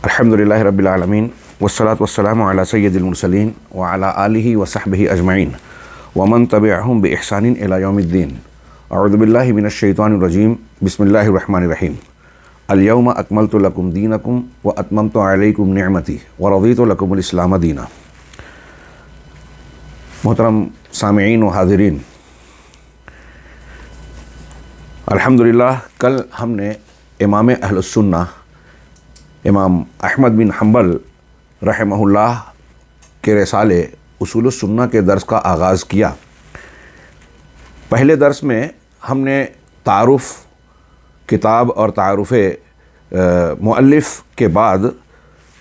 الحمدللہ رب العالمین والصلاة والسلام علی سید المرسلین وعلی آلہ وصحبہ اجمعین ومن تبعہم بإحسان الی یوم الدین۔ اعوذ باللہ من الشیطان الرجیم، بسم اللہ الرحمن الرحیم۔ الیوم اکملت لکم دینکم واتممت علیکم نعمتی ورضیت لکم الاسلام دینا۔ محترم سامعین و حاضرین، الحمدللہ کل ہم نے امام اہل السنہ امام احمد بن حنبل رحمہ اللہ کے رسالے اصول السنہ کے درس کا آغاز کیا۔ پہلے درس میں ہم نے تعارف کتاب اور تعارف مؤلف کے بعد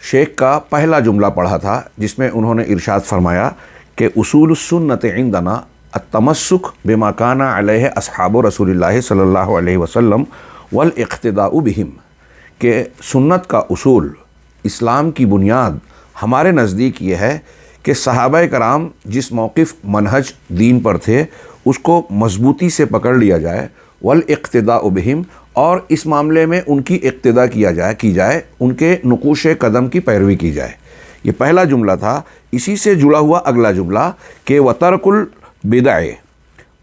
شیخ کا پہلا جملہ پڑھا تھا، جس میں انہوں نے ارشاد فرمایا کہ اصول السنۃ عندنا التمسک بما کان علیہ اصحاب رسول اللہ صلی اللہ علیہ وسلم والاقتداء بہم، کہ سنت کا اصول، اسلام کی بنیاد ہمارے نزدیک یہ ہے کہ صحابہ کرام جس موقف منہج دین پر تھے اس کو مضبوطی سے پکڑ لیا جائے، والاقتداء بہم، اور اس معاملے میں ان کی اقتداء کی جائے، ان کے نقوش قدم کی پیروی کی جائے۔ یہ پہلا جملہ تھا۔ اسی سے جڑا ہوا اگلا جملہ کہ وَتَرْكُ الْبِدْعِ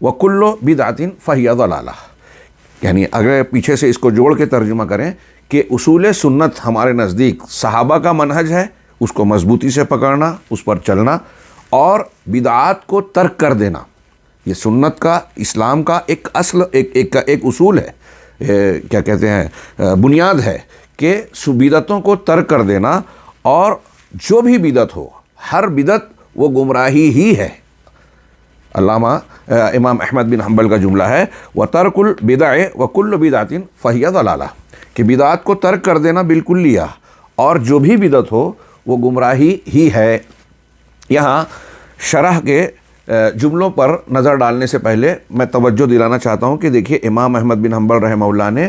وَكُلُّ بِدْعَةٍ فَهِيَ ضَلَالَةٌ، یعنی اگر پیچھے سے اس کو جوڑ کے ترجمہ کریں کہ اصول سنت ہمارے نزدیک صحابہ کا منہج ہے، اس کو مضبوطی سے پکڑنا، اس پر چلنا، اور بدعات کو ترک کر دینا۔ یہ سنت کا، اسلام کا ایک اصل ایک اصول ہے، کیا کہتے ہیں، بنیاد ہے کہ بدعتوں کو ترک کر دینا، اور جو بھی بدعت ہو، ہر بدعت وہ گمراہی ہی ہے۔ علامہ امام احمد بن حنبل کا جملہ ہے وَتَرْكُ الْبِدْعِ وَكُلُّ بِدْعَةٍ فَهِيَ ضَلَالَةٌ، کہ بدعات کو ترک کر دینا بالکل لیا، اور جو بھی بدعت ہو وہ گمراہی ہی ہے۔ یہاں شرح کے جملوں پر نظر ڈالنے سے پہلے میں توجہ دلانا چاہتا ہوں کہ دیکھیے، امام احمد بن حنبل رحمہ اللہ نے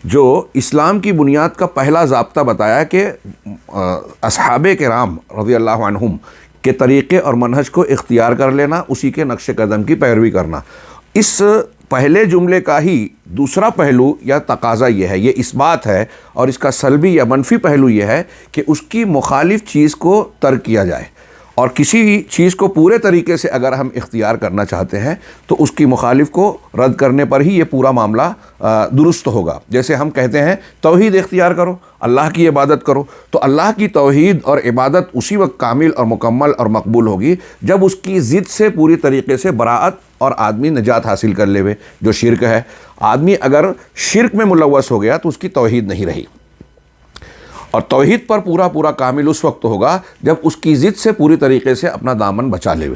جو اسلام کی بنیاد کا پہلا ضابطہ بتایا کہ اصحاب کرام رضی اللہ عنہم کے طریقے اور منہج کو اختیار کر لینا، اسی کے نقش قدم کی پیروی کرنا، اس پہلے جملے کا ہی دوسرا پہلو یا تقاضا یہ ہے، یہ اس بات ہے، اور اس کا سلبی یا منفی پہلو یہ ہے کہ اس کی مخالف چیز کو ترک کیا جائے، اور کسی چیز کو پورے طریقے سے اگر ہم اختیار کرنا چاہتے ہیں تو اس کی مخالف کو رد کرنے پر ہی یہ پورا معاملہ درست ہوگا۔ جیسے ہم کہتے ہیں توحید اختیار کرو، اللہ کی عبادت کرو، تو اللہ کی توحید اور عبادت اسی وقت کامل اور مکمل اور مقبول ہوگی جب اس کی ضد سے پوری طریقے سے براعت اور آدمی نجات حاصل کر لے ہوئے، جو شرک ہے۔ آدمی اگر شرک میں ملوث ہو گیا تو اس کی توحید نہیں رہی، اور توحید پر پورا کامل اس وقت ہوگا جب اس کی ضد سے پوری طریقے سے اپنا دامن بچا لے،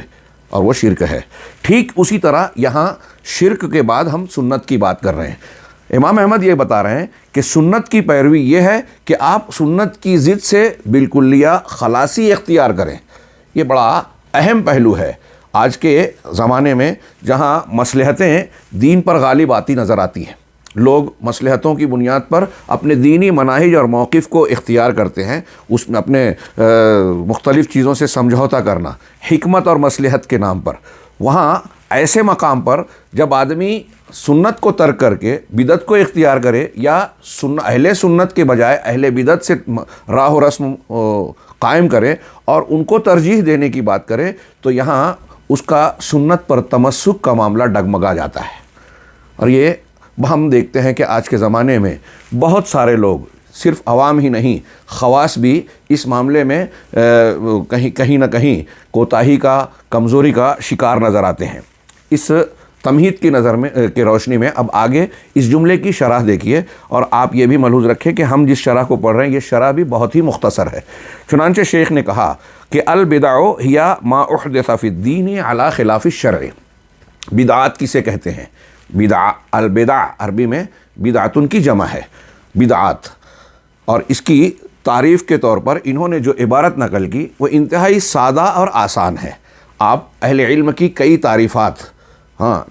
اور وہ شرک ہے۔ ٹھیک اسی طرح یہاں شرک کے بعد ہم سنت کی بات کر رہے ہیں۔ امام احمد یہ بتا رہے ہیں کہ سنت کی پیروی یہ ہے کہ آپ سنت کی ضد سے بالکلیہ خلاصی اختیار کریں۔ یہ بڑا اہم پہلو ہے آج کے زمانے میں، جہاں مصلحتیں دین پر غالب آتی نظر آتی ہیں۔ لوگ مصلحتوں کی بنیاد پر اپنے دینی مناہج اور موقف کو اختیار کرتے ہیں، اس میں اپنے مختلف چیزوں سے سمجھوتا کرنا حکمت اور مصلحت کے نام پر۔ وہاں ایسے مقام پر جب آدمی سنت کو ترک کر کے بدعت کو اختیار کرے، یا اہل سنت کے بجائے اہل بدعت سے راہ و رسم قائم کرے اور ان کو ترجیح دینے کی بات کرے، تو یہاں اس کا سنت پر تمسک کا معاملہ ڈگمگا جاتا ہے۔ اور یہ ہم دیکھتے ہیں کہ آج کے زمانے میں بہت سارے لوگ، صرف عوام ہی نہیں، خواص بھی اس معاملے میں کہیں نہ کہیں کوتاہی کا، کمزوری کا شکار نظر آتے ہیں۔ اس تمہید کی نظر میں کی روشنی میں اب آگے اس جملے کی شرح دیکھیے، اور آپ یہ بھی ملحوظ رکھیں کہ ہم جس شرح کو پڑھ رہے ہیں یہ شرح بھی بہت ہی مختصر ہے۔ چنانچہ شیخ نے کہا کہ البدع ہی ما احدث فی الدین علی خلاف الشرع۔ بدعات کسے کہتے ہیں؟ البدع عربی میں بدعتن کی جمع ہے، بدعات، اور اس کی تعریف کے طور پر انہوں نے جو عبارت نقل کی وہ انتہائی سادہ اور آسان ہے۔ آپ اہل علم کی کئی تعریفات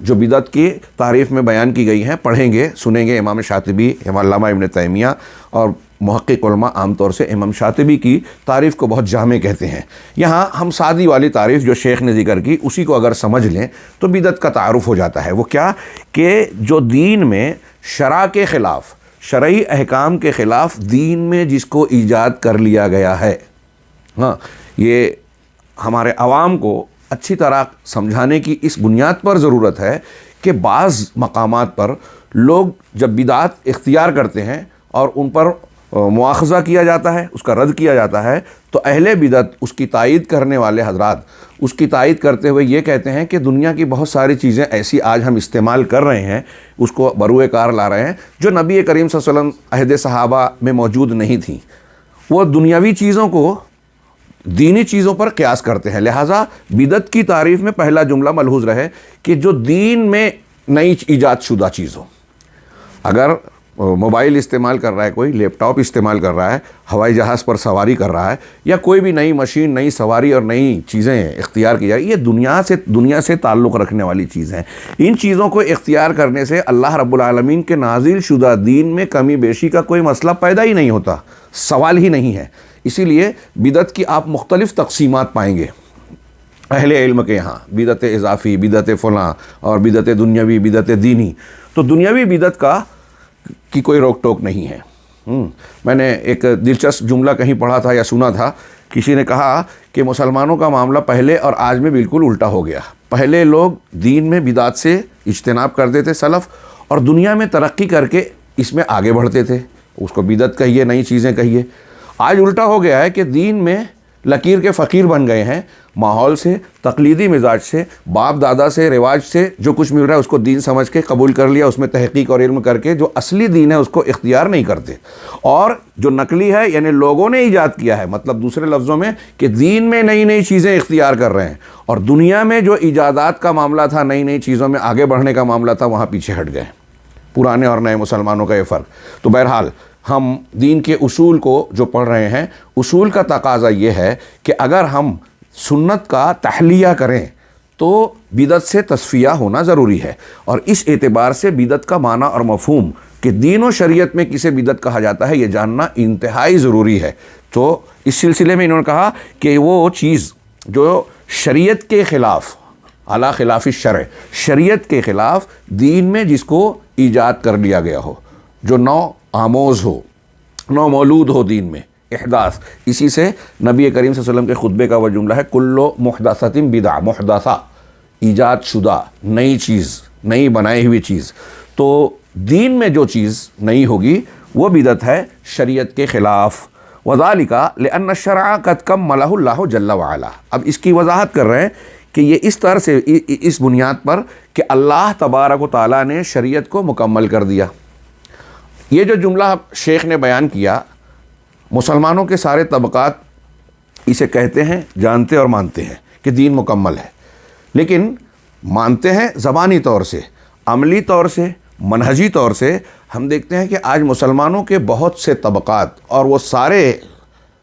جو بدعت کی تعریف میں بیان کی گئی ہیں پڑھیں گے، سنیں گے۔ امام شاطبی، علامہ ابن تیمیہ اور محقق علماء عام طور سے امام شاطبی کی تعریف کو بہت جامع کہتے ہیں۔ یہاں ہم سادی والی تعریف جو شیخ نے ذکر کی اسی کو اگر سمجھ لیں تو بدعت کا تعارف ہو جاتا ہے۔ وہ کیا کہ جو دین میں شرع کے خلاف، شرعی احکام کے خلاف دین میں جس کو ایجاد کر لیا گیا ہے. ہاں، یہ ہمارے عوام کو اچھی طرح سمجھانے کی اس بنیاد پر ضرورت ہے کہ بعض مقامات پر لوگ جب بدعات اختیار کرتے ہیں اور ان پر مواخذہ کیا جاتا ہے، اس کا رد کیا جاتا ہے، تو اہل بدعت اس کی تائید کرنے والے حضرات اس کی تائید کرتے ہوئے یہ کہتے ہیں کہ دنیا کی بہت ساری چیزیں ایسی آج ہم استعمال کر رہے ہیں، اس کو بروئے کار لا رہے ہیں، جو نبی کریم صلی اللہ علیہ وسلم عہد صحابہ میں موجود نہیں تھیں. وہ دنیاوی چیزوں کو دینی چیزوں پر قیاس کرتے ہیں. لہٰذا بدعت کی تعریف میں پہلا جملہ ملحوظ رہے کہ جو دین میں نئی ایجاد شدہ چیز ہو. اگر موبائل استعمال کر رہا ہے، کوئی لیپ ٹاپ استعمال کر رہا ہے، ہوائی جہاز پر سواری کر رہا ہے، یا کوئی بھی نئی مشین، نئی سواری اور نئی چیزیں اختیار کی جائے، یہ دنیا سے تعلق رکھنے والی چیزیں ہیں. ان چیزوں کو اختیار کرنے سے اللہ رب العالمین کے نازل شدہ دین میں کمی بیشی کا کوئی مسئلہ پیدا ہی نہیں ہوتا، سوال ہی نہیں ہے. اسی لیے بدعت کی آپ مختلف تقسیمات پائیں گے اہل علم کے یہاں، بدعت اضافی، بدعت فلاں، اور بدعت دنیاوی، بدعت دینی. تو دنیاوی بدعت کی کوئی روک ٹوک نہیں ہے. میں نے ایک دلچسپ جملہ کہیں پڑھا تھا یا سنا تھا، کسی نے کہا کہ مسلمانوں کا معاملہ پہلے اور آج میں بالکل الٹا ہو گیا. پہلے لوگ دین میں بدعت سے اجتناب کرتے تھے سلف، اور دنیا میں ترقی کر کے اس میں آگے بڑھتے تھے. اس کو بدعت کہیے، نئی چیزیں کہیے. آج الٹا ہو گیا ہے کہ دین میں لکیر کے فقیر بن گئے ہیں. ماحول سے، تقلیدی مزاج سے، باپ دادا سے، رواج سے جو کچھ مل رہا ہے اس کو دین سمجھ کے قبول کر لیا، اس میں تحقیق اور علم کر کے جو اصلی دین ہے اس کو اختیار نہیں کرتے. اور جو نقلی ہے یعنی لوگوں نے ایجاد کیا ہے، مطلب دوسرے لفظوں میں کہ دین میں نئی نئی چیزیں اختیار کر رہے ہیں، اور دنیا میں جو ایجادات کا معاملہ تھا، نئی نئی چیزوں میں آگے بڑھنے کا معاملہ تھا، وہاں پیچھے ہٹ گئے. پرانے اور نئے مسلمانوں کا یہ فرق. تو بہرحال ہم دین کے اصول کو جو پڑھ رہے ہیں، اصول کا تقاضا یہ ہے کہ اگر ہم سنت کا تحلیہ کریں تو بدعت سے تصفیہ ہونا ضروری ہے. اور اس اعتبار سے بدعت کا معنی اور مفہوم کہ دین و شریعت میں کسے بدعت کہا جاتا ہے یہ جاننا انتہائی ضروری ہے. تو اس سلسلے میں انہوں نے کہا کہ وہ چیز جو شریعت کے خلاف، علی خلاف الشرع، شریعت کے خلاف دین میں جس کو ایجاد کر لیا گیا ہو، جو نو آموز ہو، نو مولود ہو دین میں، احداث. اسی سے نبی کریم صلی اللہ علیہ وسلم کے خطبے کا وہ جملہ ہے، کلو محدثۃ بدعہ، محدثہ ایجاد شدہ نئی چیز، نئی بنائی ہوئی چیز. تو دین میں جو چیز نئی ہوگی وہ بدعت ہے شریعت کے خلاف. وذالک لأن الشرع قد کملہ اللہ جل وعلا. اب اس کی وضاحت کر رہے ہیں کہ یہ اس طرح سے، اس بنیاد پر کہ اللہ تبارک و تعالیٰ نے شریعت کو مکمل کر دیا. یہ جو جملہ شیخ نے بیان کیا، مسلمانوں کے سارے طبقات اسے کہتے ہیں، جانتے اور مانتے ہیں کہ دین مکمل ہے، لیکن مانتے ہیں زبانی طور سے، عملی طور سے، منہجی طور سے. ہم دیکھتے ہیں کہ آج مسلمانوں کے بہت سے طبقات اور وہ سارے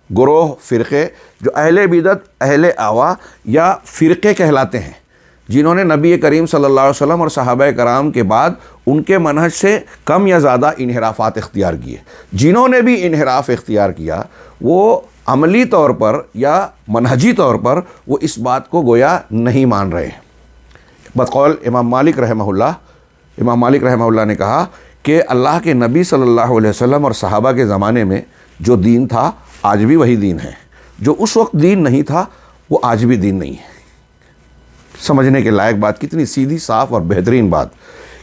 گروہ، فرقے جو اہل بدعت، اہل اہوا یا فرقے کہلاتے ہیں، جنہوں نے نبی کریم صلی اللہ علیہ وسلم اور صحابہ کرام کے بعد ان کے منہج سے کم یا زیادہ انحرافات اختیار کیے. جنہوں نے بھی انحراف اختیار کیا وہ عملی طور پر یا منہجی طور پر وہ اس بات کو گویا نہیں مان رہے. بقول امام مالک رحمہ اللہ نے کہا کہ اللہ کے نبی صلی اللہ علیہ وسلم اور صحابہ کے زمانے میں جو دین تھا آج بھی وہی دین ہے، جو اس وقت دین نہیں تھا وہ آج بھی دین نہیں ہے. سمجھنے کے لائق بات، کتنی سیدھی، صاف اور بہترین بات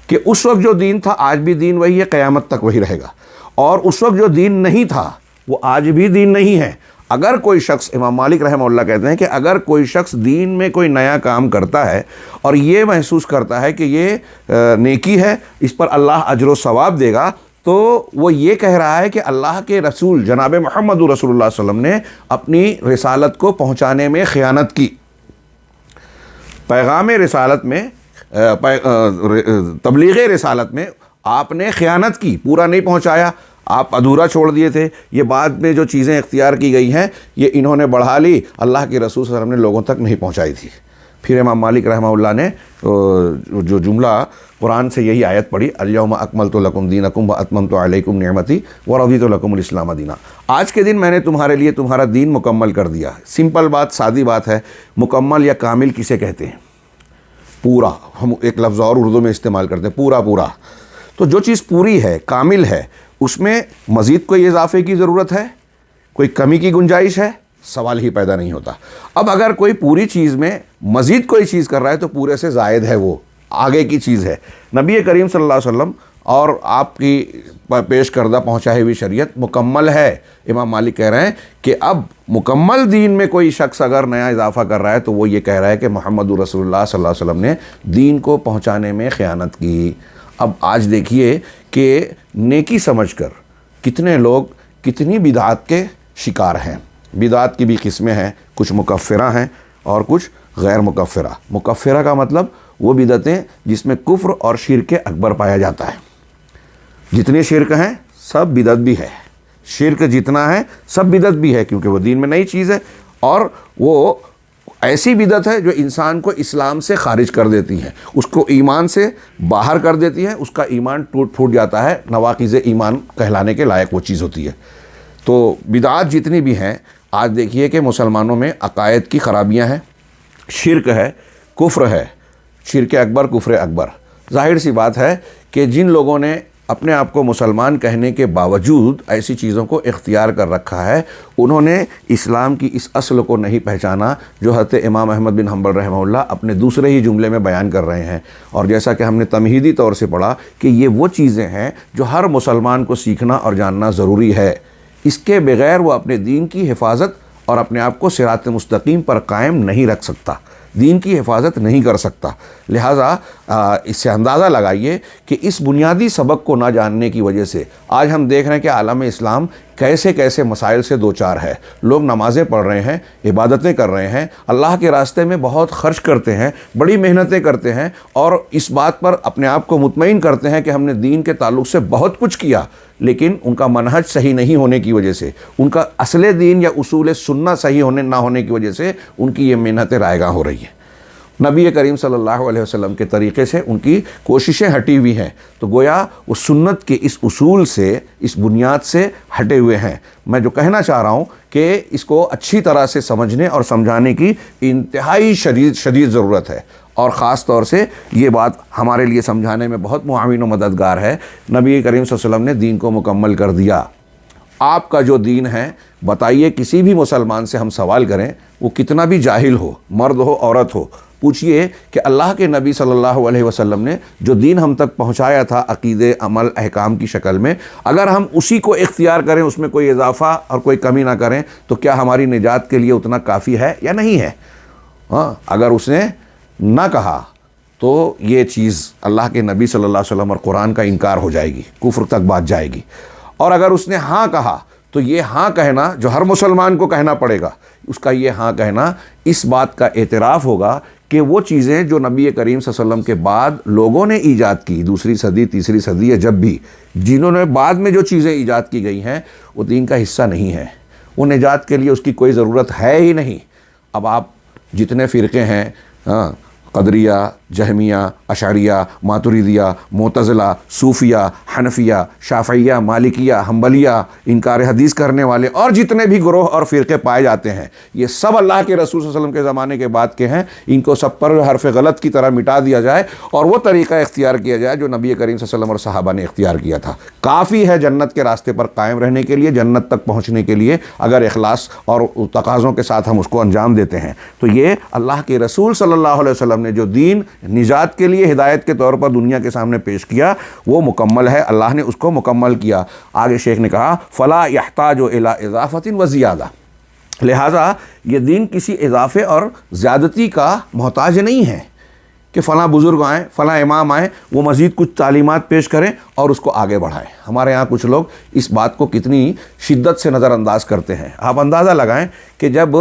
کہ اس وقت جو دین تھا آج بھی دین وہی ہے، قیامت تک وہی رہے گا. اور اس وقت جو دین نہیں تھا وہ آج بھی دین نہیں ہے. اگر کوئی شخص، امام مالک رحمہ اللہ کہتے ہیں کہ اگر کوئی شخص دین میں کوئی نیا کام کرتا ہے اور یہ محسوس کرتا ہے کہ یہ نیکی ہے، اس پر اللہ اجر و ثواب دے گا، تو وہ یہ کہہ رہا ہے کہ اللہ کے رسول جناب محمد رسول اللہ صلی اللہ علیہ وسلم نے اپنی رسالت کو پہنچانے میں خیانت کی. پیغام رسالت میں، تبلیغ رسالت میں آپ نے خیانت کی، پورا نہیں پہنچایا، آپ ادھورا چھوڑ دیے تھے. یہ بعد میں جو چیزیں اختیار کی گئی ہیں یہ انہوں نے بڑھا لی، اللہ کے رسول صلی اللہ علیہ وسلم نے لوگوں تک نہیں پہنچائی تھی. پھر امام مالک رحمہ اللہ نے جو جملہ قرآن سے یہی آیت پڑھی، الیوم اکملت لکم دینکم واتممت علیکم نعمتی ورضیت لکم الاسلام دینا. آج کے دن میں نے تمہارے لیے تمہارا دین مکمل کر دیا. سمپل بات، سادی بات ہے. مکمل یا کامل کسے کہتے ہیں؟ پورا. ہم ایک لفظ اور اردو میں استعمال کرتے ہیں، پورا. تو جو چیز پوری ہے، کامل ہے، اس میں مزید کوئی اضافے کی ضرورت ہے، کوئی کمی کی گنجائش ہے؟ سوال ہی پیدا نہیں ہوتا۔ اب اگر کوئی پوری چیز میں مزید کوئی چیز کر رہا ہے تو پورے سے زائد ہے، وہ آگے کی چیز ہے۔ نبی کریم صلی اللہ علیہ وسلم اور آپ کی پیش کردہ پہنچائی ہوئی شریعت مکمل ہے۔ امام مالک کہہ رہے ہیں کہ اب مکمل دین میں کوئی شخص اگر نیا اضافہ کر رہا ہے تو وہ یہ کہہ رہا ہے کہ محمد رسول اللہ صلی اللہ علیہ وسلم نے دین کو پہنچانے میں خیانت کی۔ اب آج دیکھیے کہ نیکی سمجھ کر کتنے لوگ کتنی بدعات کے شکار ہیں۔ بدعات کی بھی قسمیں ہیں، کچھ مکفرہ ہیں اور کچھ غیر مکفرہ۔ مکفرہ کا مطلب وہ بدعتیں جس میں کفر اور شرک اکبر پایا جاتا ہے۔ جتنے شرک ہیں سب بدعت بھی ہے، شرک جتنا ہے سب بدعت بھی ہے، کیونکہ وہ دین میں نئی چیز ہے اور وہ ایسی بدعت ہے جو انسان کو اسلام سے خارج کر دیتی ہے، اس کو ایمان سے باہر کر دیتی ہے، اس کا ایمان ٹوٹ پھوٹ جاتا ہے، نواقض ایمان کہلانے کے لائق وہ چیز ہوتی ہے۔ تو بدعات جتنی بھی ہیں، آج دیکھیے کہ مسلمانوں میں عقائد کی خرابیاں ہیں، شرک ہے، کفر ہے، شرک اکبر، کفر اکبر۔ ظاہر سی بات ہے کہ جن لوگوں نے اپنے آپ کو مسلمان کہنے کے باوجود ایسی چیزوں کو اختیار کر رکھا ہے، انہوں نے اسلام کی اس اصل کو نہیں پہچانا جو حضرت امام احمد بن حنبل رحمہ اللہ اپنے دوسرے ہی جملے میں بیان کر رہے ہیں۔ اور جیسا کہ ہم نے تمہیدی طور سے پڑھا کہ یہ وہ چیزیں ہیں جو ہر مسلمان کو سیکھنا اور جاننا ضروری ہے، اس کے بغیر وہ اپنے دین کی حفاظت اور اپنے آپ کو صراط مستقیم پر قائم نہیں رکھ سکتا، دین کی حفاظت نہیں کر سکتا۔ لہٰذا اس سے اندازہ لگائیے کہ اس بنیادی سبق کو نہ جاننے کی وجہ سے آج ہم دیکھ رہے ہیں کہ عالم اسلام کیسے کیسے مسائل سے دوچار ہے۔ لوگ نمازیں پڑھ رہے ہیں، عبادتیں کر رہے ہیں، اللہ کے راستے میں بہت خرچ کرتے ہیں، بڑی محنتیں کرتے ہیں اور اس بات پر اپنے آپ کو مطمئن کرتے ہیں کہ ہم نے دین کے تعلق سے بہت کچھ کیا، لیکن ان کا منہج صحیح نہیں ہونے کی وجہ سے، ان کا اصل دین یا اصول سنہ صحیح نہ ہونے کی وجہ سے ان کی یہ محنتیں رائگاں ہو رہی ہیں۔ نبی کریم صلی اللہ علیہ وسلم کے طریقے سے ان کی کوششیں ہٹی ہوئی ہیں، تو گویا وہ سنت کے اس اصول سے، اس بنیاد سے ہٹے ہوئے ہیں۔ میں جو کہنا چاہ رہا ہوں کہ اس کو اچھی طرح سے سمجھنے اور سمجھانے کی انتہائی شدید ضرورت ہے، اور خاص طور سے یہ بات ہمارے لیے سمجھانے میں بہت معاون و مددگار ہے۔ نبی کریم صلی اللہ علیہ وسلم نے دین کو مکمل کر دیا۔ آپ کا جو دین ہے، بتائیے کسی بھی مسلمان سے ہم سوال کریں، وہ کتنا بھی جاہل ہو، مرد ہو عورت ہو، پوچھئے کہ اللہ کے نبی صلی اللہ علیہ وسلم نے جو دین ہم تک پہنچایا تھا عقیدے، عمل، احکام کی شکل میں، اگر ہم اسی کو اختیار کریں، اس میں کوئی اضافہ اور کوئی کمی نہ کریں، تو کیا ہماری نجات کے لیے اتنا کافی ہے یا نہیں ہے؟ ہاں، اگر اس نے نہ کہا تو یہ چیز اللہ کے نبی صلی اللہ علیہ وسلم اور قرآن کا انکار ہو جائے گی، کفر تک بات جائے گی۔ اور اگر اس نے ہاں کہا تو یہ ہاں کہنا جو ہر مسلمان کو کہنا پڑے گا، اس کا یہ ہاں کہنا اس بات کا اعتراف ہوگا کہ وہ چیزیں جو نبی کریم صلی اللہ علیہ وسلم کے بعد لوگوں نے ایجاد کی، دوسری صدی، تیسری صدی، یا جب بھی جنہوں نے بعد میں جو چیزیں ایجاد کی گئی ہیں، وہ دین کا حصہ نہیں ہے، وہ نجات کے لیے اس کی کوئی ضرورت ہے ہی نہیں۔ اب آپ جتنے فرقے ہیں، قدریہ، جہمیہ، اشعریہ، ماتریدیہ، معتزلہ، صوفیہ، حنفیہ، شافعیہ، مالکیہ، حنبلیہ، انکار حدیث کرنے والے اور جتنے بھی گروہ اور فرقے پائے جاتے ہیں، یہ سب اللہ کے رسول صلی اللہ علیہ وسلم کے زمانے کے بعد کے ہیں۔ ان کو سب پر حرف غلط کی طرح مٹا دیا جائے اور وہ طریقہ اختیار کیا جائے جو نبی کریم صلی اللہ علیہ وسلم اور صحابہ نے اختیار کیا تھا، کافی ہے جنت کے راستے پر قائم رہنے کے لیے، جنت تک پہنچنے کے لیے، اگر اخلاص اور تقاضوں کے ساتھ ہم اس کو انجام دیتے ہیں۔ تو یہ اللہ کے رسول صلی اللہ علیہ وسلم نے جو دین نجات کے لیے ہدایت کے طور پر دنیا کے سامنے پیش کیا، وہ مکمل ہے، اللہ نے اس کو مکمل کیا۔ آگے شیخ نے کہا فلا یحتاج الی اضافۃ و زیادہ، لہٰذا یہ دین کسی اضافے اور زیادتی کا محتاج نہیں ہے کہ فلاں بزرگ آئیں، فلاں امام آئیں، وہ مزید کچھ تعلیمات پیش کریں اور اس کو آگے بڑھائیں۔ ہمارے ہاں کچھ لوگ اس بات کو کتنی شدت سے نظر انداز کرتے ہیں۔ آپ اندازہ لگائیں کہ جب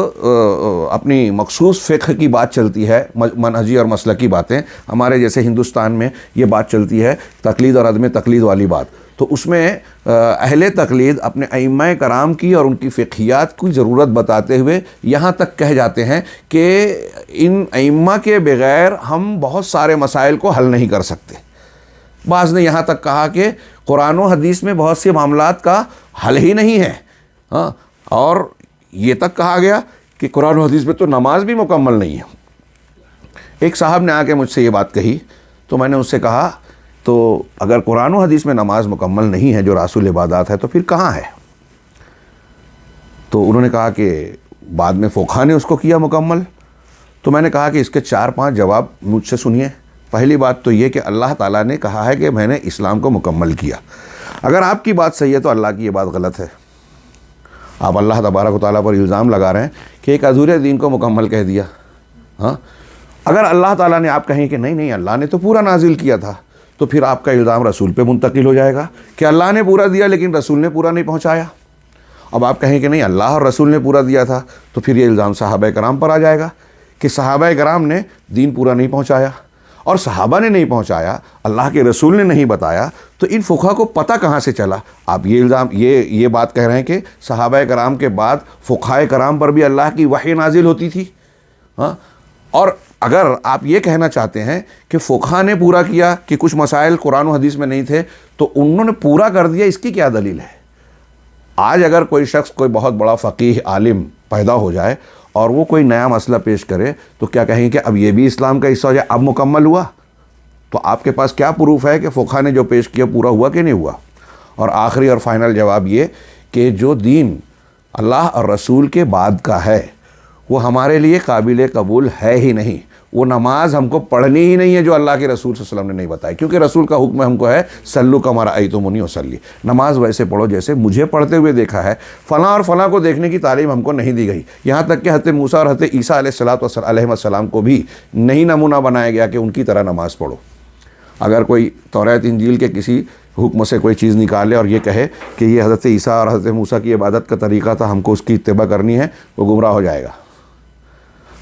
اپنی مخصوص فقہ کی بات چلتی ہے، منہجی اور مسلکی باتیں، ہمارے جیسے ہندوستان میں یہ بات چلتی ہے تقلید اور عدم تقلید والی بات، تو اس میں اہل تقلید اپنے ائمہ کرام کی اور ان کی فقہیات کی ضرورت بتاتے ہوئے یہاں تک کہہ جاتے ہیں کہ ان ائمہ کے بغیر ہم بہت سارے مسائل کو حل نہیں کر سکتے۔ بعض نے یہاں تک کہا کہ قرآن و حدیث میں بہت سے معاملات کا حل ہی نہیں ہے، ہاں، اور یہ تک کہا گیا کہ قرآن و حدیث میں تو نماز بھی مکمل نہیں ہے۔ ایک صاحب نے آ کے مجھ سے یہ بات کہی تو میں نے اس سے کہا تو اگر قرآن و حدیث میں نماز مکمل نہیں ہے جو رأس العبادات ہے تو پھر کہاں ہے؟ تو انہوں نے کہا کہ بعد میں فقہا نے اس کو کیا مکمل. تو میں نے کہا کہ اس کے 4-5 جواب مجھ سے سنیے. پہلی بات تو یہ کہ اللہ تعالیٰ نے کہا ہے کہ میں نے اسلام کو مکمل کیا. اگر آپ کی بات صحیح ہے تو اللہ کی یہ بات غلط ہے. آپ اللہ تبارک و تعالیٰ پر الزام لگا رہے ہیں کہ ایک ادھورے دین کو مکمل کہہ دیا. ہاں، اگر اللہ تعالیٰ نے آپ کہیں کہ نہیں اللہ نے تو پورا نازل کیا تھا، تو پھر آپ کا الزام رسول پہ منتقل ہو جائے گا کہ اللہ نے پورا دیا لیکن رسول نے پورا نہیں پہنچایا. اب آپ کہیں کہ نہیں اللہ اور رسول نے پورا دیا تھا، تو پھر یہ الزام صحابہ کرام پر آ جائے گا کہ صحابہ کرام نے دین پورا نہیں پہنچایا. اور صحابہ نے نہیں پہنچایا، اللہ کے رسول نے نہیں بتایا، تو ان فقہا کو پتہ کہاں سے چلا؟ آپ یہ الزام یہ بات کہہ رہے ہیں کہ صحابہ کرام کے بعد فقہائے کرام پر بھی اللہ کی وحی نازل ہوتی تھی. ہاں، اور اگر آپ یہ کہنا چاہتے ہیں کہ فقہا نے پورا کیا کہ کچھ مسائل قرآن و حدیث میں نہیں تھے تو انہوں نے پورا کر دیا، اس کی کیا دلیل ہے؟ آج اگر کوئی شخص کوئی بہت بڑا فقیہ عالم پیدا ہو جائے اور وہ کوئی نیا مسئلہ پیش کرے تو کیا کہیں کہ اب یہ بھی اسلام کا حصہ ہو جائے، اب مکمل ہوا؟ تو آپ کے پاس کیا پروف ہے کہ فقہا نے جو پیش کیا پورا ہوا کہ نہیں ہوا؟ اور آخری اور فائنل جواب یہ کہ جو دین اللہ اور رسول کے بعد کا ہے وہ ہمارے لیے قابل قبول ہے ہی نہیں. وہ نماز ہم کو پڑھنی ہی نہیں ہے جو اللہ کے رسول صلی اللہ علیہ وسلم نے نہیں بتائی، کیونکہ رسول کا حکم ہم کو ہے صلو کما رأیتمونی اصلی، نماز ویسے پڑھو جیسے مجھے پڑھتے ہوئے دیکھا ہے. فلاں اور فلاں کو دیکھنے کی تعلیم ہم کو نہیں دی گئی. یہاں تک کہ حضرت موسیٰ اور حضرت عیسیٰ علیہ السلام کو بھی نہیں نمونہ بنایا گیا کہ ان کی طرح نماز پڑھو. اگر کوئی توریت انجیل کے کسی حکم سے کوئی چیز نکالے اور یہ کہے کہ یہ حضرت عیسیٰ اور حضرت موسیٰ کی عبادت کا طریقہ تھا، ہم کو اس کی اتباع کرنی ہے، وہ گمراہ ہو جائے گا.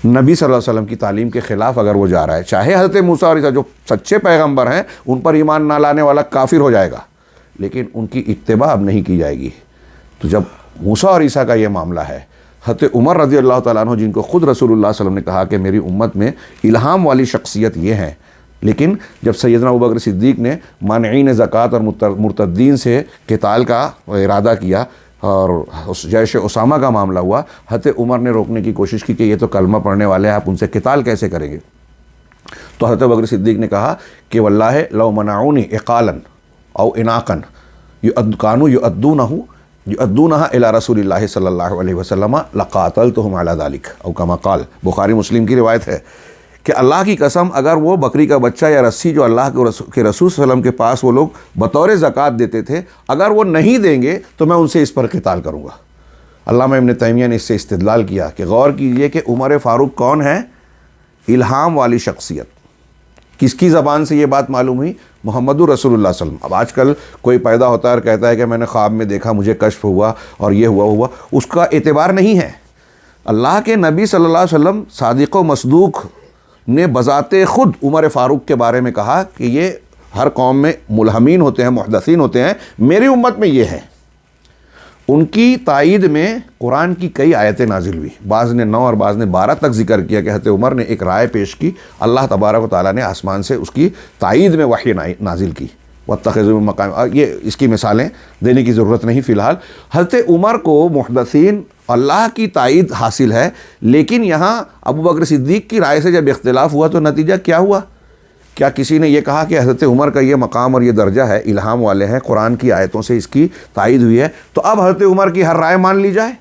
نبی صلی اللہ علیہ وسلم کی تعلیم کے خلاف اگر وہ جا رہا ہے، چاہے حضرت موسیٰ اور عیسیٰ جو سچے پیغمبر ہیں ان پر ایمان نہ لانے والا کافر ہو جائے گا، لیکن ان کی اتباع اب نہیں کی جائے گی. تو جب موسیٰ اور عیسیٰ کا یہ معاملہ ہے، حضرت عمر رضی اللہ تعالیٰ عنہ جن کو خود رسول اللہ صلی اللہ علیہ وسلم نے کہا کہ میری امت میں الہام والی شخصیت یہ ہیں، لیکن جب سیدنا ابوبکر صدیق نے مانعین زکوٰۃ اور مرتدین سے قتال کا ارادہ کیا اور جیش اسامہ کا معاملہ ہوا، حضرت عمر نے روکنے کی کوشش کی کہ یہ تو کلمہ پڑھنے والے ہیں، آپ ان سے قتال کیسے کریں گے؟ تو حضرت ابوبکر صدیق نے کہا کہ واللہ لو منعونی اقالا او اناقا کانوا یؤدونها الی رسول اللہ صلی اللہ علیہ وسلم لقاتلتهم علی ذلک او کما قال. بخاری مسلم کی روایت ہے کہ اللہ کی قسم اگر وہ بکری کا بچہ یا رسی جو اللہ کے رسول صلی اللہ علیہ وسلم کے پاس وہ لوگ بطور زکوٰۃ دیتے تھے، اگر وہ نہیں دیں گے تو میں ان سے اس پر قتال کروں گا. علامہ ابن تیمیہ نے اس سے استدلال کیا کہ غور کیجئے کہ عمر فاروق کون ہے؟ الہام والی شخصیت. کس کی زبان سے یہ بات معلوم ہوئی؟ محمد رسول اللہ صلی اللہ علیہ وسلم. اب آج کل کوئی پیدا ہوتا ہے اور کہتا ہے کہ میں نے خواب میں دیکھا، مجھے کشف ہوا اور یہ ہوا، اس کا اعتبار نہیں ہے. اللہ کے نبی صلی اللہ علیہ وسلم صادق و مصدوق نے بذات خود عمر فاروق کے بارے میں کہا کہ یہ ہر قوم میں ملہمین ہوتے ہیں، محدثین ہوتے ہیں، میری امت میں یہ ہے. ان کی تائید میں قرآن کی کئی آیتیں نازل ہوئی، بعض نے 9 اور بعض نے 12 تک ذکر کیا کہ حضرت عمر نے ایک رائے پیش کی، اللہ تبارک و تعالیٰ نے آسمان سے اس کی تائید میں وحی نازل کی. واتخذوا من مقام، یہ اس کی مثالیں دینے کی ضرورت نہیں فی الحال. حضرت عمر کو محدثین اللہ کی تائید حاصل ہے، لیکن یہاں ابوبکر صدیق کی رائے سے جب اختلاف ہوا تو نتیجہ کیا ہوا؟ کیا کسی نے یہ کہا کہ حضرت عمر کا یہ مقام اور یہ درجہ ہے، الہام والے ہیں، قرآن کی آیتوں سے اس کی تائید ہوئی ہے، تو اب حضرت عمر کی ہر رائے مان لی جائے؟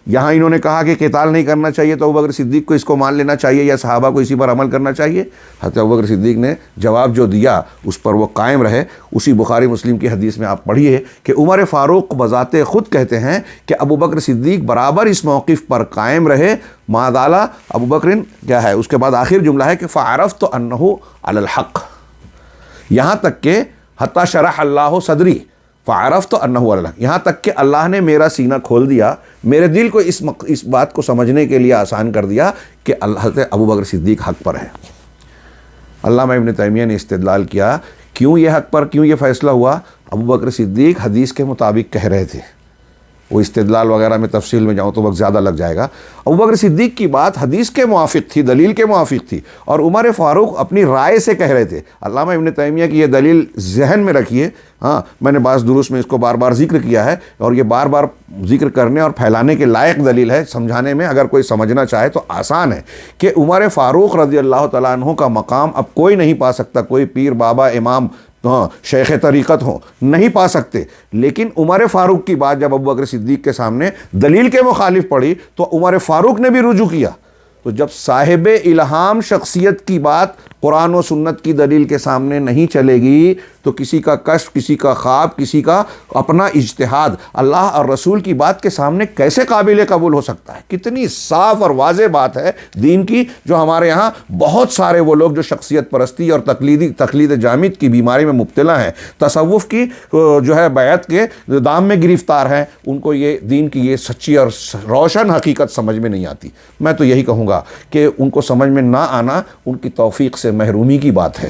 یہاں انہوں نے کہا کہ قتال نہیں کرنا چاہیے تو ابوبکر صدیق کو اس کو مان لینا چاہیے یا صحابہ کو اسی پر عمل کرنا چاہیے؟ حضرت ابوبکر صدیق نے جواب جو دیا اس پر وہ قائم رہے. اسی بخاری مسلم کی حدیث میں آپ پڑھیے کہ عمر فاروق بذات خود کہتے ہیں کہ ابوبکر صدیق برابر اس موقف پر قائم رہے. مادالہ ابوبکر کیا ہے، اس کے بعد آخر جملہ ہے کہ فعرفت انہ علی الحق، یہاں تک کہ حتی شرح اللہ صدری فعرفت انہ علی الحق، یہاں تک کہ اللہ نے میرا سینہ کھول دیا، میرے دل کو اس بات کو سمجھنے کے لیے آسان کر دیا کہ حضرت ابوبکر صدیق حق پر ہے. علامہ ابن تیمیہ نے استدلال کیا کیوں یہ حق پر، کیوں یہ فیصلہ ہوا؟ ابوبکر صدیق حدیث کے مطابق کہہ رہے تھے. وہ استدلال وغیرہ میں تفصیل میں جاؤں تو وقت زیادہ لگ جائے گا. ابوبکر صدیق کی بات حدیث کے موافق تھی، دلیل کے موافق تھی، اور عمر فاروق اپنی رائے سے کہہ رہے تھے. علامہ ابن تیمیہ کی یہ دلیل ذہن میں رکھیے. ہاں، میں نے بعض دروس میں اس کو بار بار ذکر کیا ہے، اور یہ بار بار ذکر کرنے اور پھیلانے کے لائق دلیل ہے. سمجھانے میں اگر کوئی سمجھنا چاہے تو آسان ہے کہ عمر فاروق رضی اللہ تعالیٰ عنہ کا مقام اب کوئی نہیں پا سکتا، کوئی پیر بابا امام ہاں شیخ طریقت ہوں، نہیں پا سکتے۔ لیکن عمر فاروق کی بات جب ابو بکر صدیق کے سامنے دلیل کے مخالف پڑی تو عمر فاروق نے بھی رجوع کیا۔ تو جب صاحب الہام شخصیت کی بات قرآن و سنت کی دلیل کے سامنے نہیں چلے گی تو کسی کا کشف، کسی کا خواب، کسی کا اپنا اجتہاد اللہ اور رسول کی بات کے سامنے کیسے قابل قبول ہو سکتا ہے؟ کتنی صاف اور واضح بات ہے دین کی، جو ہمارے یہاں بہت سارے وہ لوگ جو شخصیت پرستی اور تقلید جامد کی بیماری میں مبتلا ہیں، تصوف کی جو ہے بیعت کے دام میں گرفتار ہیں، ان کو یہ دین کی یہ سچی اور روشن حقیقت سمجھ میں نہیں آتی۔ میں تو یہی کہوں گا کہ ان کو سمجھ میں نہ آنا ان کی توفیق سے محرومی کی بات ہے۔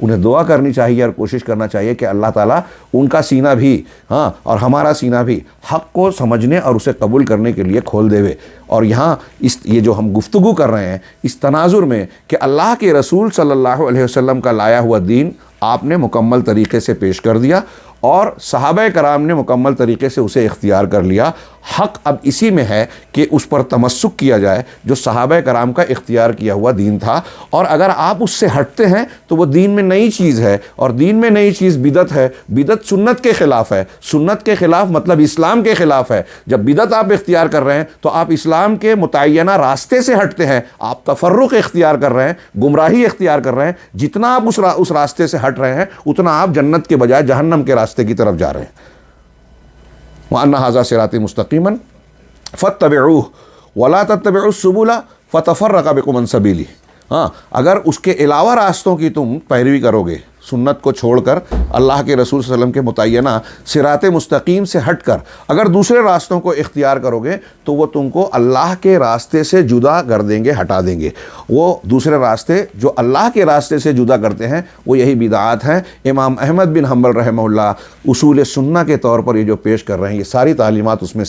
انہیں دعا کرنی چاہیے اور کوشش کرنا چاہیے کہ اللہ تعالیٰ ان کا سینہ بھی اور ہمارا سینہ بھی حق کو سمجھنے اور اسے قبول کرنے کے لیے کھول دے۔ اور یہاں یہ جو ہم گفتگو کر رہے ہیں اس تناظر میں کہ اللہ کے رسول صلی اللہ علیہ وسلم کا لایا ہوا دین آپ نے مکمل طریقے سے پیش کر دیا اور صحابہ کرام نے مکمل طریقے سے اسے اختیار کر لیا۔ حق اب اسی میں ہے کہ اس پر تمسک کیا جائے جو صحابہ کرام کا اختیار کیا ہوا دین تھا، اور اگر آپ اس سے ہٹتے ہیں تو وہ دین میں نئی چیز ہے، اور دین میں نئی چیز بدعت ہے۔ بدعت سنت کے خلاف ہے، سنت کے خلاف مطلب اسلام کے خلاف ہے۔ جب بدعت آپ اختیار کر رہے ہیں تو آپ اسلام کے متعینہ راستے سے ہٹتے ہیں، آپ تفرق اختیار کر رہے ہیں، گمراہی اختیار کر رہے ہیں۔ جتنا آپ اس راستے سے ہٹ رہے ہیں اتنا آپ جنت کے بجائے جہنم کے راستے کی طرف جا رہے ہیں۔ وَأَنَّ هَذَا صِرَاطِي مُسْتَقِيمًا فَاتَّبِعُوهُ وَلَا تَتَّبِعُوا السُّبُلَ فَتَفَرَّقَ بِكُمْ عَنْ سَبِيلِهِ۔ اگر اس کے علاوہ راستوں کی تم پیروی کرو گے، سنت کو چھوڑ کر اللہ کے رسول صلی اللہ علیہ وسلم کے متعینہ صراط مستقیم سے ہٹ کر اگر دوسرے راستوں کو اختیار کرو گے تو وہ تم کو اللہ کے راستے سے جدا کر دیں گے، ہٹا دیں گے۔ وہ دوسرے راستے جو اللہ کے راستے سے جدا کرتے ہیں وہ یہی بدعات ہیں۔ امام احمد بن حنبل رحمہ اللہ اصول سنہ کے طور پر یہ جو پیش کر رہے ہیں، یہ ساری تعلیمات اس میں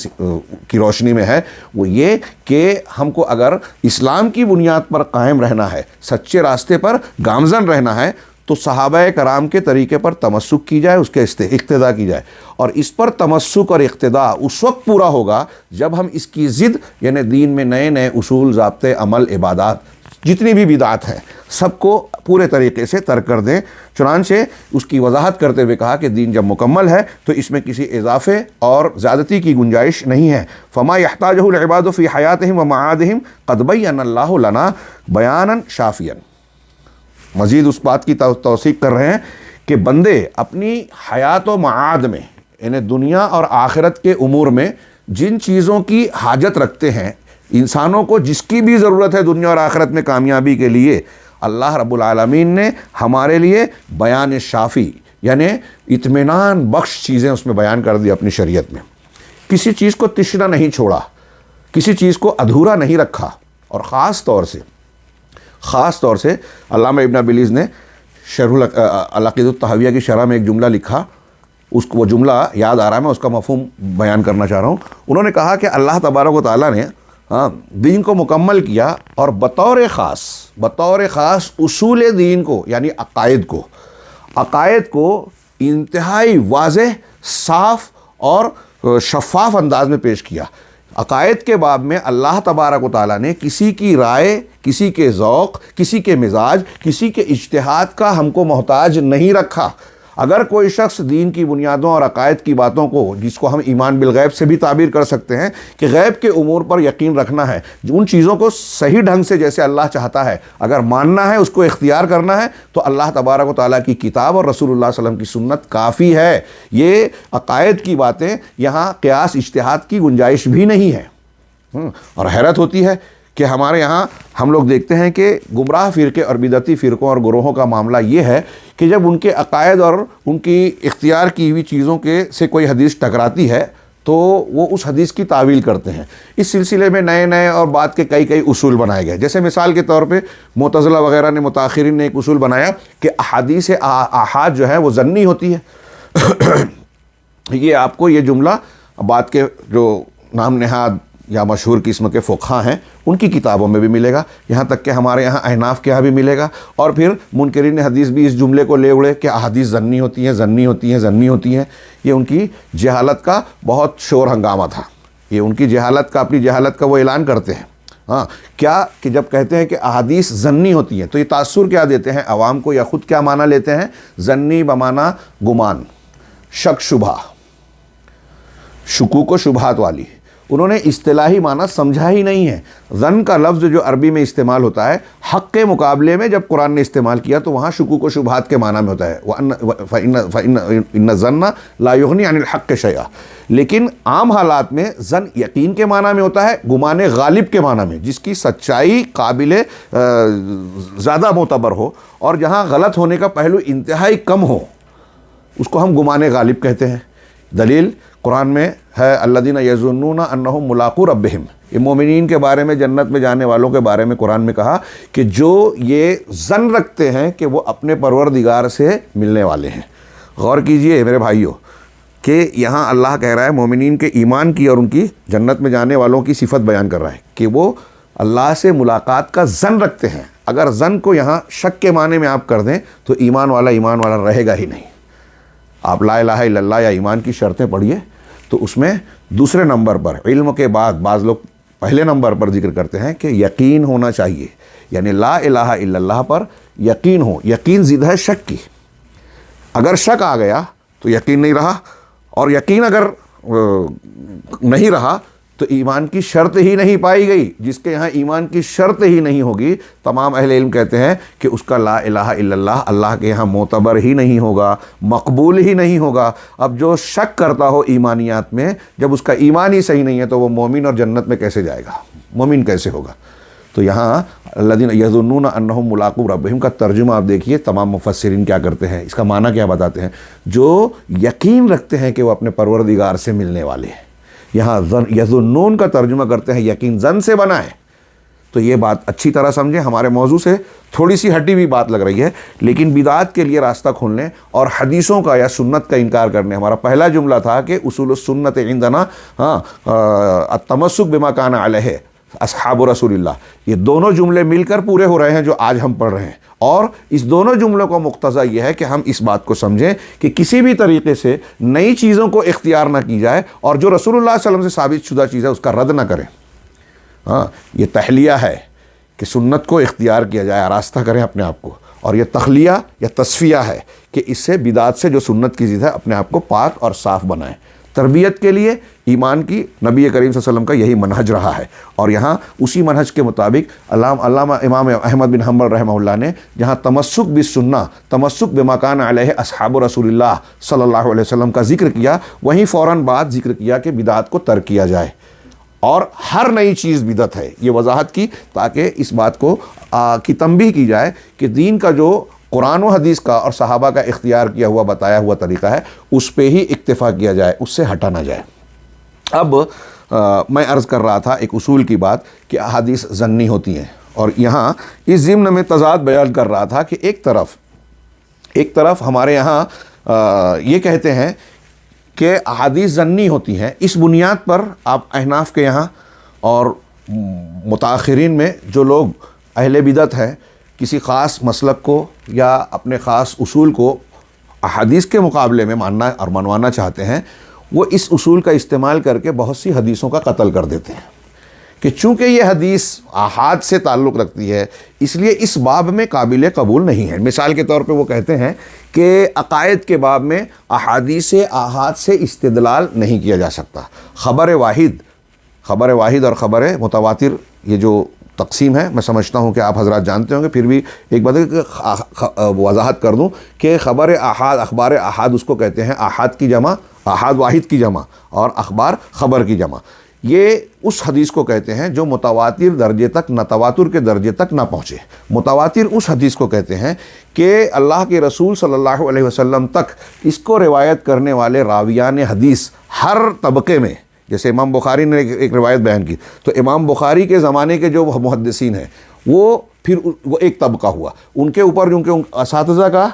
کی روشنی میں ہے، وہ یہ کہ ہم کو اگر اسلام کی بنیاد پر قائم رہنا ہے، سچے راستے پر گامزن رہنا ہے، تو صحابہ کرام کے طریقے پر تمسک کی جائے، اس کے اقتداء کی جائے۔ اور اس پر تمسک اور اقتداء اس وقت پورا ہوگا جب ہم اس کی ضد یعنی دین میں نئے نئے اصول، ضابطے، عمل، عبادات، جتنی بھی بدعات ہیں سب کو پورے طریقے سے ترک کر دیں۔ چنانچہ اس کی وضاحت کرتے ہوئے کہا کہ دین جب مکمل ہے تو اس میں کسی اضافے اور زیادتی کی گنجائش نہیں ہے۔ فما يحتاجه العباد في حياتهم ومعادهم قد بين الله لنا بیانا شافیا۔ مزید اس بات کی توثیق کر رہے ہیں کہ بندے اپنی حیات و معاد میں یعنی دنیا اور آخرت کے امور میں جن چیزوں کی حاجت رکھتے ہیں، انسانوں کو جس کی بھی ضرورت ہے دنیا اور آخرت میں کامیابی کے لیے، اللہ رب العالمین نے ہمارے لیے بیان شافی یعنی اطمینان بخش چیزیں اس میں بیان کر دی اپنی شریعت میں۔ کسی چیز کو تشنا نہیں چھوڑا، کسی چیز کو ادھورا نہیں رکھا۔ اور خاص طور سے علامہ ابن ابلیز نے شرح العقیدۃ الطحاویہ کی شرح میں ایک جملہ لکھا، اس کو وہ جملہ یاد آ رہا ہے، میں اس کا مفہوم بیان کرنا چاہ رہا ہوں۔ انہوں نے کہا کہ اللہ تبارک و تعالیٰ نے دین کو مکمل کیا اور بطور خاص اصول دین کو یعنی عقائد کو انتہائی واضح، صاف اور شفاف انداز میں پیش کیا۔ عقائد کے باب میں اللہ تبارک و تعالیٰ نے کسی کی رائے، کسی کے ذوق، کسی کے مزاج، کسی کے اجتہاد کا ہم کو محتاج نہیں رکھا۔ اگر کوئی شخص دین کی بنیادوں اور عقائد کی باتوں کو، جس کو ہم ایمان بالغیب سے بھی تعبیر کر سکتے ہیں کہ غیب کے امور پر یقین رکھنا ہے، ان چیزوں کو صحیح ڈھنگ سے جیسے اللہ چاہتا ہے اگر ماننا ہے، اس کو اختیار کرنا ہے، تو اللہ تبارک و تعالیٰ کی کتاب اور رسول اللہ صلی اللہ علیہ وسلم کی سنت کافی ہے۔ یہ عقائد کی باتیں یہاں قیاس اجتہاد کی گنجائش بھی نہیں ہے۔ اور حیرت ہوتی ہے کہ ہمارے یہاں ہم لوگ دیکھتے ہیں کہ گمراہ فرقے اور بدعتی فرقوں اور گروہوں کا معاملہ یہ ہے کہ جب ان کے عقائد اور ان کی اختیار کی ہوئی چیزوں سے کوئی حدیث ٹکراتی ہے تو وہ اس حدیث کی تعویل کرتے ہیں۔ اس سلسلے میں نئے اور بات کے کئی اصول بنائے گئے۔ جیسے مثال کے طور پہ معتزلہ وغیرہ نے، متاخرین نے ایک اصول بنایا کہ احادیث آحاد جو ہے وہ ظنی ہوتی ہے۔ یہ آپ کو یہ جملہ بات کے جو نام نہاد یا مشہور قسم کے فقہا ہیں ان کی کتابوں میں بھی ملے گا، یہاں تک کہ ہمارے یہاں احناف کے یہاں بھی ملے گا۔ اور پھر منکرین حدیث بھی اس جملے کو لے اڑے کہ احادیث ظنی ہوتی ہیں۔ یہ ان کی جہالت کا بہت شور ہنگامہ تھا، یہ ان کی جہالت کا، اپنی جہالت کا وہ اعلان کرتے ہیں۔ ہاں کیا کہ جب کہتے ہیں کہ احادیث ظنی ہوتی ہیں تو یہ تاثر کیا دیتے ہیں عوام کو، یا خود کیا معنی لیتے ہیں؟ ظنی بمعنی گمان، شک شبہ، شکوک و شبہات والی. انہوں نے اصطلاحی معنی سمجھا ہی نہیں ہے. ظن کا لفظ جو عربی میں استعمال ہوتا ہے حق کے مقابلے میں جب قرآن نے استعمال کیا تو وہاں شکوک و شبہات کے معنی میں ہوتا ہے. فَإِنَّ الظَّنَّ لَا يُغْنِي عَنِ الْحَقِّ شَيْئًا. لیکن عام حالات میں ظن یقین کے معنی میں ہوتا ہے، گمان غالب کے معنی میں، جس کی سچائی قابل زیادہ معتبر ہو اور جہاں غلط ہونے کا پہلو انتہائی کم ہو، اس کو ہم گمان غالب کہتے ہیں. دلیل قرآن میں ہے الذین یظنون انہم ملاقو ربہم. یہ مومنین کے بارے میں، جنت میں جانے والوں کے بارے میں قرآن میں کہا کہ جو یہ ظن رکھتے ہیں کہ وہ اپنے پروردگار سے ملنے والے ہیں. غور کیجئے میرے بھائیوں کہ یہاں اللہ کہہ رہا ہے مومنین کے ایمان کی اور ان کی جنت میں جانے والوں کی صفت بیان کر رہا ہے کہ وہ اللہ سے ملاقات کا ظن رکھتے ہیں. اگر ظن کو یہاں شک کے معنی میں آپ کر دیں تو ایمان والا رہے گا ہی نہیں. آپ لا الہ الا اللہ یا ایمان کی شرطیں پڑھیے تو اس میں دوسرے نمبر پر علم کے بعد بعض لوگ پہلے نمبر پر ذکر کرتے ہیں کہ یقین ہونا چاہیے. یعنی لا الہ الا اللہ پر یقین ہو. یقین ضد ہے شک کی. اگر شک آ گیا تو یقین نہیں رہا، اور یقین اگر نہیں رہا تو ایمان کی شرط ہی نہیں پائی گئی. جس کے یہاں ایمان کی شرط ہی نہیں ہوگی، تمام اہل علم کہتے ہیں کہ اس کا لا الہ الا اللہ اللہ کے یہاں معتبر ہی نہیں ہوگا، مقبول ہی نہیں ہوگا. اب جو شک کرتا ہو ایمانیات میں، جب اس کا ایمان ہی صحیح نہیں ہے تو وہ مومن اور جنت میں کیسے جائے گا؟ مومن کیسے ہوگا؟ تو یہاں الذین یظنون انہم ملاقو ربہم کا ترجمہ آپ دیکھیے تمام مفسرین کیا کرتے ہیں، اس کا معنی کیا بتاتے ہیں. جو یقین رکھتے ہیں کہ وہ اپنے پروردگار سے ملنے والے ہیں. یہاں یظنون کا ترجمہ کرتے ہیں یقین ظن سے بنا ہے. تو یہ بات اچھی طرح سمجھیں. ہمارے موضوع سے تھوڑی سی ہٹی ہوئی بات لگ رہی ہے، لیکن بدعات کے لیے راستہ کھولنے اور حدیثوں کا یا سنت کا انکار کرنے. ہمارا پہلا جملہ تھا کہ اصول السنت عندنا التمسک بما کان علیہ اصحاب رسول اللہ. یہ دونوں جملے مل کر پورے ہو رہے ہیں جو آج ہم پڑھ رہے ہیں. اور اس دونوں جملوں کا مقتضا یہ ہے کہ ہم اس بات کو سمجھیں کہ کسی بھی طریقے سے نئی چیزوں کو اختیار نہ کی جائے، اور جو رسول اللہ صلی اللہ علیہ وسلم سے ثابت شدہ چیز ہے اس کا رد نہ کریں. یہ تحلیہ ہے کہ سنت کو اختیار کیا جائے، آراستہ کریں اپنے آپ کو. اور یہ تخلیہ یا تصفیہ ہے کہ اس سے بدعات سے جو سنت کی چیز ہے اپنے آپ کو پاک اور صاف بنائیں. تربیت کے لیے ایمان کی نبی کریم صلی اللہ علیہ وسلم کا یہی منہج رہا ہے. اور یہاں اسی منہج کے مطابق علامہ امام احمد بن حنبل رحمہ اللہ نے جہاں تمسک بالسنہ، تمسک بما کان علیہ اصحاب رسول اللہ صلی اللہ علیہ وسلم کا ذکر کیا، وہیں فوراً بعد ذکر کیا کہ بدعات کو ترک کیا جائے. اور ہر نئی چیز بدعت ہے، یہ وضاحت کی تاکہ اس بات کو کی تنبیہ کی جائے کہ دین کا جو قرآن و حدیث کا اور صحابہ کا اختیار کیا ہوا بتایا ہوا طریقہ ہے اس پہ ہی اکتفا کیا جائے، اس سے ہٹا نہ جائے. اب میں عرض کر رہا تھا ایک اصول کی بات کہ احادیث ظنی ہوتی ہیں، اور یہاں اس ضمن میں تضاد بیان کر رہا تھا کہ ایک طرف ہمارے یہاں یہ کہتے ہیں کہ احادیث ظنی ہوتی ہیں. اس بنیاد پر آپ احناف کے یہاں اور متاخرین میں جو لوگ اہل بدعت ہیں، کسی خاص مسلک کو یا اپنے خاص اصول کو احادیث کے مقابلے میں ماننا اور منوانا چاہتے ہیں، وہ اس اصول کا استعمال کر کے بہت سی حدیثوں کا قتل کر دیتے ہیں کہ چونکہ یہ حدیث آحاد سے تعلق رکھتی ہے اس لیے اس باب میں قابل قبول نہیں ہے. مثال کے طور پہ وہ کہتے ہیں کہ عقائد کے باب میں احادیث آحاد سے استدلال نہیں کیا جا سکتا. خبر واحد اور خبر متواتر یہ جو تقسیم ہے میں سمجھتا ہوں کہ آپ حضرات جانتے ہوں گے، پھر بھی ایک بات وضاحت کر دوں کہ خبر احاد، اخبار احاد اس کو کہتے ہیں احاد کی جمع، احاد واحد کی جمع، اور اخبار خبر کی جمع. یہ اس حدیث کو کہتے ہیں جو متواتر درجے تک نہ تواتر کے درجے تک نہ پہنچے. متواتر اس حدیث کو کہتے ہیں کہ اللہ کے رسول صلی اللہ علیہ وسلم تک اس کو روایت کرنے والے راویان حدیث ہر طبقے میں، جیسے امام بخاری نے ایک روایت بیان کی تو امام بخاری کے زمانے کے جو محدثین ہیں وہ ایک طبقہ ہوا، ان کے اوپر جو ان کے اساتذہ کا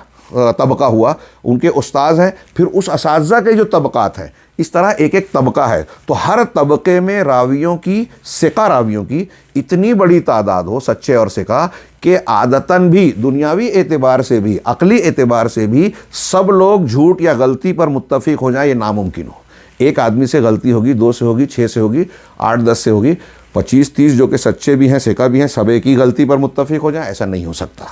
طبقہ ہوا، ان کے استاذ ہیں، پھر اس اساتذہ کے جو طبقات ہیں، اس طرح ایک ایک طبقہ ہے. تو ہر طبقے میں راویوں کی، ثقہ راویوں کی اتنی بڑی تعداد ہو، سچے اور ثقہ، کہ عادتاً بھی دنیاوی اعتبار سے بھی عقلی اعتبار سے بھی سب لوگ جھوٹ یا غلطی پر متفق ہو جائیں، یہ ناممکن ہو. ایک آدمی سے غلطی ہوگی، 2 سے ہوگی، 6 سے ہوگی، 8 10 سے ہوگی، 25 30 جو کہ سچے بھی ہیں، سیکا بھی ہیں، سب ایک ہی غلطی پر متفق ہو جائیں، ایسا نہیں ہو سکتا،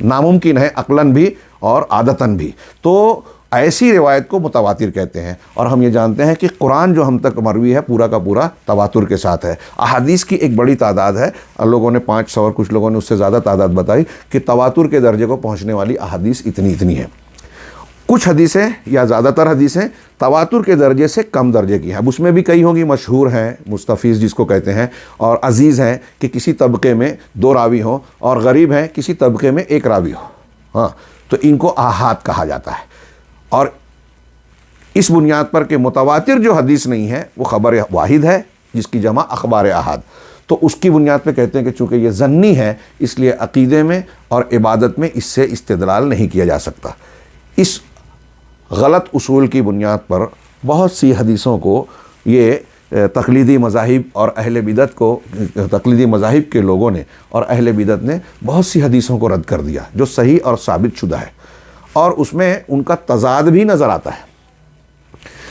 ناممکن ہے عقلاً بھی اور عادتاً بھی۔ تو ایسی روایت کو متواتر کہتے ہیں، اور ہم یہ جانتے ہیں کہ قرآن جو ہم تک مروی ہے پورا کا پورا تواتر کے ساتھ ہے۔ احادیث کی ایک بڑی تعداد ہے، لوگوں نے 500 اور کچھ لوگوں نے اس سے زیادہ تعداد بتائی کہ تواتر کے درجے کو پہنچنے والی احادیث اتنی ہیں۔ کچھ حدیثیں یا زیادہ تر حدیثیں تواتر کے درجے سے کم درجے کی ہیں، اب اس میں بھی کئی ہوں گی، مشہور ہیں، مستفیض جس کو کہتے ہیں، اور عزیز ہیں کہ کسی طبقے میں 2 راوی ہوں، اور غریب ہیں کسی طبقے میں 1 راوی ہو، ہاں، تو ان کو آحاد کہا جاتا ہے۔ اور اس بنیاد پر کہ متواتر جو حدیث نہیں ہے وہ خبر واحد ہے، جس کی جمع اخبار احاد، تو اس کی بنیاد پہ کہتے ہیں کہ چونکہ یہ ظنی ہے اس لیے عقیدے میں اور عبادت میں اس سے استدلال نہیں کیا جا سکتا۔ اس غلط اصول کی بنیاد پر بہت سی حدیثوں کو یہ تقلیدی مذاہب اور اہل بدعت کو، تقلیدی مذاہب کے لوگوں نے اور اہل بدعت نے بہت سی حدیثوں کو رد کر دیا جو صحیح اور ثابت شدہ ہے، اور اس میں ان کا تضاد بھی نظر آتا ہے۔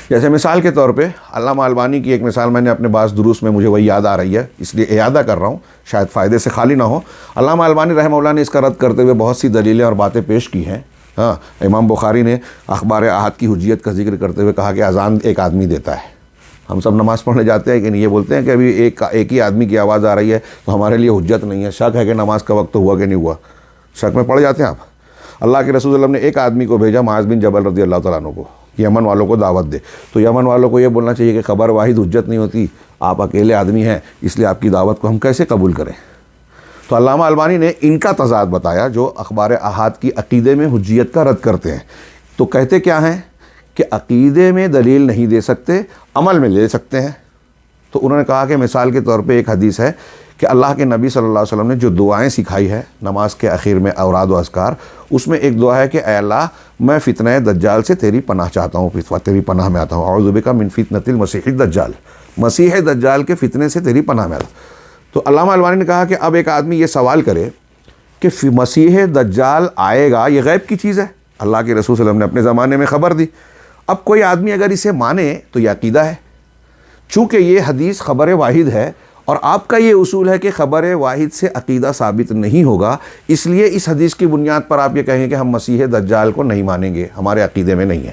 جیسے مثال کے طور پہ علامہ البانی کی ایک مثال میں نے اپنے بعض دروس میں، مجھے وہی یاد آ رہی ہے اس لیے اعادہ کر رہا ہوں، شاید فائدے سے خالی نہ ہو۔ علامہ البانی رحمہ اللہ نے اس کا رد کرتے ہوئے بہت سی دلیلیں اور باتیں پیش کی ہیں۔ ہاں، امام بخاری نے اخبار احاد کی حجیت کا ذکر کرتے ہوئے کہا کہ اذان ایک آدمی دیتا ہے۔ ہم سب نماز پڑھنے جاتے ہیں کہ نہیں، یہ بولتے ہیں کہ ابھی ایک ہی آدمی کی آواز آ رہی ہے تو ہمارے لیے حجت نہیں ہے، شک ہے کہ نماز کا وقت ہوا کہ نہیں ہوا، شک میں پڑ جاتے ہیں آپ۔ اللہ کے رسول صلی اللہ علیہ وسلم نے ایک آدمی کو بھیجا، معاذ بن جبل رضی اللہ تعالیٰ عنہ کو، یمن والوں کو دعوت دے، تو یمن والوں کو یہ بولنا چاہیے کہ خبر واحد حجت نہیں ہوتی، آپ اکیلے آدمی ہیں اس لیے آپ کی دعوت کو ہم کیسے قبول کریں؟ تو علامہ البانی نے ان کا تضاد بتایا جو اخبار احاد کی عقیدے میں حجیت کا رد کرتے ہیں۔ تو کہتے کیا ہیں کہ عقیدے میں دلیل نہیں دے سکتے، عمل میں لے سکتے ہیں۔ تو انہوں نے کہا کہ مثال کے طور پہ ایک حدیث ہے کہ اللہ کے نبی صلی اللہ علیہ وسلم نے جو دعائیں سکھائی ہے نماز کے اخیر میں اوراد و اذکار، اس میں ایک دعا ہے کہ اے اللہ میں فتنہ دجال سے تیری پناہ چاہتا ہوں، تیری پناہ میں آتا ہوں، اعوذ بک من فتنۃ المسیح الدجال، مسیح دجال کے فتنے سے تیری پناہ میں آتا ہوں۔ تو علامہ البانی نے کہا کہ اب ایک آدمی یہ سوال کرے کہ مسیح دجال آئے گا، یہ غیب کی چیز ہے، اللہ کے رسول صلی اللہ علیہ وسلم نے اپنے زمانے میں خبر دی، اب کوئی آدمی اگر اسے مانے تو یہ عقیدہ ہے۔ چونکہ یہ حدیث خبر واحد ہے اور آپ کا یہ اصول ہے کہ خبر واحد سے عقیدہ ثابت نہیں ہوگا، اس لیے اس حدیث کی بنیاد پر آپ یہ کہیں کہ ہم مسیح دجال کو نہیں مانیں گے، ہمارے عقیدے میں نہیں ہے،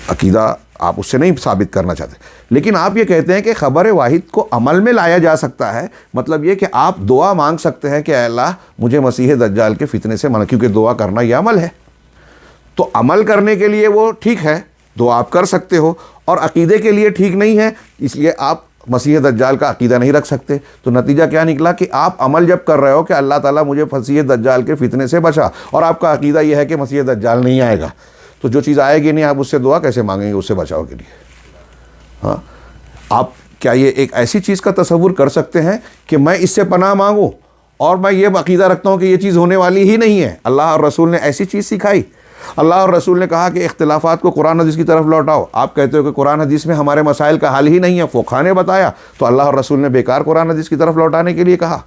عقیدہ آپ اس سے نہیں ثابت کرنا چاہتے، لیکن آپ یہ کہتے ہیں کہ خبر واحد کو عمل میں لایا جا سکتا ہے، مطلب یہ کہ آپ دعا مانگ سکتے ہیں کہ اے اللہ مجھے مسیح دجال کے فتنے سے منع، کیونکہ دعا کرنا یہ عمل ہے، تو عمل کرنے کے لیے وہ ٹھیک ہے، دعا آپ کر سکتے ہو، اور عقیدے کے لیے ٹھیک نہیں ہے، اس لیے آپ مسیح دجال کا عقیدہ نہیں رکھ سکتے۔ تو نتیجہ کیا نکلا کہ آپ عمل جب کر رہے ہو کہ اللہ تعالیٰ مجھے مسیح دجال کے فتنے سے بچا، اور آپ کا عقیدہ یہ ہے کہ مسیح دجال نہیں آئے گا، تو جو چیز آئے گی نہیں آپ اس سے دعا کیسے مانگیں گے اس سے بچاؤ کے لیے؟ ہاں، آپ کیا یہ ایک ایسی چیز کا تصور کر سکتے ہیں کہ میں اس سے پناہ مانگوں اور میں یہ عقیدہ رکھتا ہوں کہ یہ چیز ہونے والی ہی نہیں ہے؟ اللہ اور رسول نے ایسی چیز سکھائی، اللہ اور رسول نے کہا کہ اختلافات کو قرآن حدیث کی طرف لوٹاؤ، آپ کہتے ہو کہ قرآن حدیث میں ہمارے مسائل کا حل ہی نہیں ہے، فقہاء نے بتایا، تو اللہ اور رسول نے بیکار قرآن حدیث کی طرف لوٹانے کے لیے کہا۔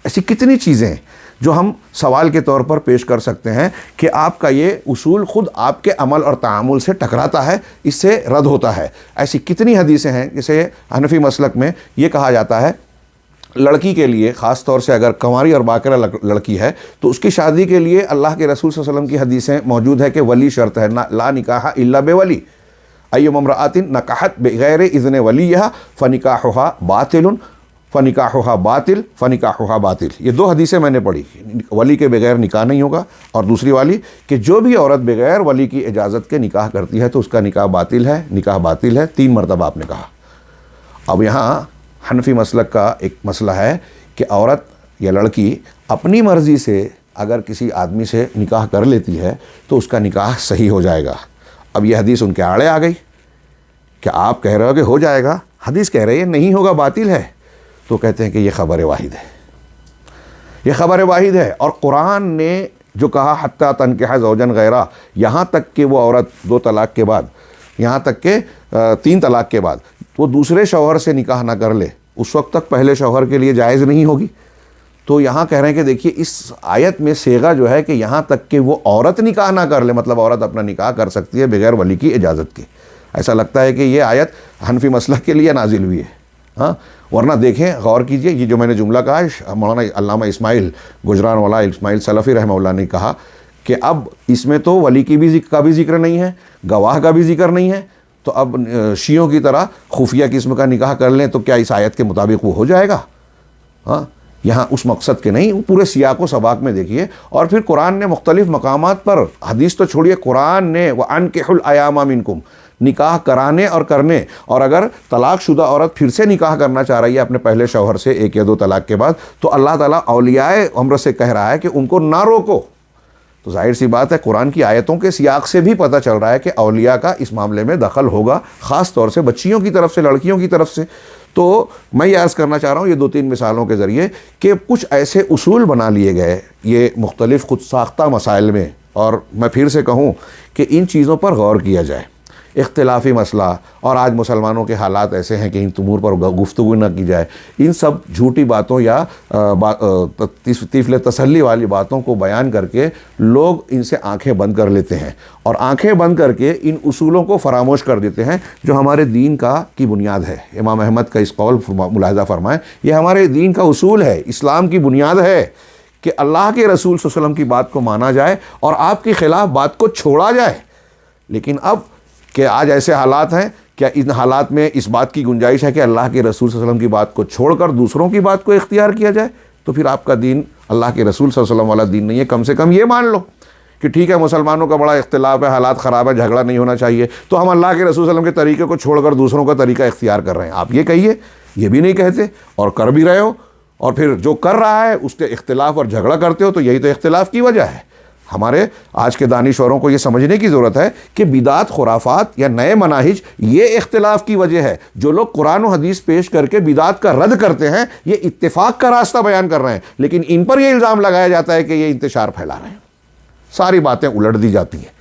ایسی کتنی چیزیں ہیں جو ہم سوال کے طور پر پیش کر سکتے ہیں کہ آپ کا یہ اصول خود آپ کے عمل اور تعامل سے ٹکراتا ہے، اس سے رد ہوتا ہے۔ ایسی کتنی حدیثیں ہیں، جیسے حنفی مسلک میں یہ کہا جاتا ہے لڑکی کے لیے، خاص طور سے اگر کنواری اور باکرہ لڑکی ہے تو اس کی شادی کے لیے اللہ کے رسول صلی اللہ علیہ وسلم کی حدیثیں موجود ہے کہ ولی شرط ہے، لا نکاح الا بولی، ایما امرأۃ نکحت بغیر اذن ولیہا فنکاحھا باطل فنکاحھا باطل فنکاحھا باطل۔ یہ 2 حدیثیں میں نے پڑھی، ولی کے بغیر نکاح نہیں ہوگا، اور دوسری والی کہ جو بھی عورت بغیر ولی کی اجازت کے نکاح کرتی ہے تو اس کا نکاح باطل ہے، نکاح باطل ہے، 3 مرتبہ آپ نے کہا۔ اب یہاں حنفی مسلک کا ایک مسئلہ ہے کہ عورت یا لڑکی اپنی مرضی سے اگر کسی آدمی سے نکاح کر لیتی ہے تو اس کا نکاح صحیح ہو جائے گا۔ اب یہ حدیث ان کے آڑے آ گئی کہ آپ کہہ رہے ہو کہ ہو جائے گا، حدیث کہہ رہی ہے نہیں ہوگا، باطل ہے، تو کہتے ہیں کہ یہ خبر واحد ہے، یہ خبر واحد ہے۔ اور قرآن نے جو کہا حتیٰ تنکح زوجا غیرہ، یہاں تک کہ وہ عورت 2 طلاق کے بعد، یہاں تک کہ 3 طلاق کے بعد وہ دوسرے شوہر سے نکاح نہ کر لے، اس وقت تک پہلے شوہر کے لیے جائز نہیں ہوگی۔ تو یہاں کہہ رہے ہیں کہ دیکھیے اس آیت میں صیغہ جو ہے کہ یہاں تک کہ وہ عورت نکاح نہ کر لے، مطلب عورت اپنا نکاح کر سکتی ہے بغیر ولی کی اجازت کے۔ ایسا لگتا ہے کہ یہ آیت حنفی مسلک کے لیے نازل ہوئی ہے. ہاں ورنہ دیکھیں غور کیجئے, یہ جو میں نے جملہ کہا ہے مولانا علامہ اسماعیل گجران والا اسماعیل سلفی رحمہ اللہ نے کہا کہ اب اس میں تو ولی کا بھی ذکر نہیں ہے, گواہ کا بھی ذکر نہیں ہے, تو اب شیعوں کی طرح خفیہ قسم کا نکاح کر لیں تو کیا اس آیت کے مطابق وہ ہو جائے گا؟ ہاں یہاں اس مقصد کے نہیں, پورے سیاق و سباق میں دیکھیے. اور پھر قرآن نے مختلف مقامات پر, حدیث تو چھوڑیے, قرآن نے وَأَنكِحُوا الْأَيَامَ مِنكُمْ, نکاح کرانے اور کرنے, اور اگر طلاق شدہ عورت پھر سے نکاح کرنا چاہ رہی ہے اپنے پہلے شوہر سے 1 یا 2 طلاق کے بعد, تو اللہ تعالیٰ اولیاء امر سے کہہ رہا ہے کہ ان کو نہ روکو. تو ظاہر سی بات ہے قرآن کی آیتوں کے سیاق سے بھی پتہ چل رہا ہے کہ اولیاء کا اس معاملے میں دخل ہوگا, خاص طور سے بچیوں کی طرف سے, لڑکیوں کی طرف سے. تو میں یہ عرض کرنا چاہ رہا ہوں یہ 2-3 مثالوں کے ذریعے کہ کچھ ایسے اصول بنا لیے گئے یہ مختلف خود ساختہ مسائل میں, اور میں پھر سے کہوں کہ ان چیزوں پر غور کیا جائے. اختلافی مسئلہ, اور آج مسلمانوں کے حالات ایسے ہیں کہ ان امور پر گفتگو نہ کی جائے. ان سب جھوٹی باتوں یا طفل تسلی والی باتوں کو بیان کر کے لوگ ان سے آنکھیں بند کر لیتے ہیں, اور آنکھیں بند کر کے ان اصولوں کو فراموش کر دیتے ہیں جو ہمارے دین کی بنیاد ہے. امام احمد کا اس قول ملاحظہ فرمائیں, یہ ہمارے دین کا اصول ہے, اسلام کی بنیاد ہے کہ اللہ کے رسول صلی اللہ علیہ وسلم کی بات کو مانا جائے اور آپ کے خلاف بات کو چھوڑا جائے. لیکن اب کہ آج ایسے حالات ہیں, کیا ان حالات میں اس بات کی گنجائش ہے کہ اللہ کے رسول صلی اللہ علیہ وسلم کی بات کو چھوڑ کر دوسروں کی بات کو اختیار کیا جائے؟ تو پھر آپ کا دین اللہ کے رسول صلی اللہ علیہ وسلم والا دین نہیں ہے. کم سے کم یہ مان لو کہ ٹھیک ہے مسلمانوں کا بڑا اختلاف ہے, حالات خراب ہے, جھگڑا نہیں ہونا چاہیے, تو ہم اللہ کے رسول صلی اللہ علیہ وسلم کے طریقے کو چھوڑ کر دوسروں کا طریقہ اختیار کر رہے ہیں. آپ یہ کہیے, یہ بھی نہیں کہتے اور کر بھی رہے ہو, اور پھر جو کر رہا ہے اس کے اختلاف اور جھگڑا کرتے ہو, تو یہی تو اختلاف کی وجہ ہے. ہمارے آج کے دانشوروں کو یہ سمجھنے کی ضرورت ہے کہ بدعت, خرافات یا نئے مناہج یہ اختلاف کی وجہ ہے. جو لوگ قرآن و حدیث پیش کر کے بدعت کا رد کرتے ہیں یہ اتفاق کا راستہ بیان کر رہے ہیں, لیکن ان پر یہ الزام لگایا جاتا ہے کہ یہ انتشار پھیلا رہے ہیں. ساری باتیں الٹ دی جاتی ہیں.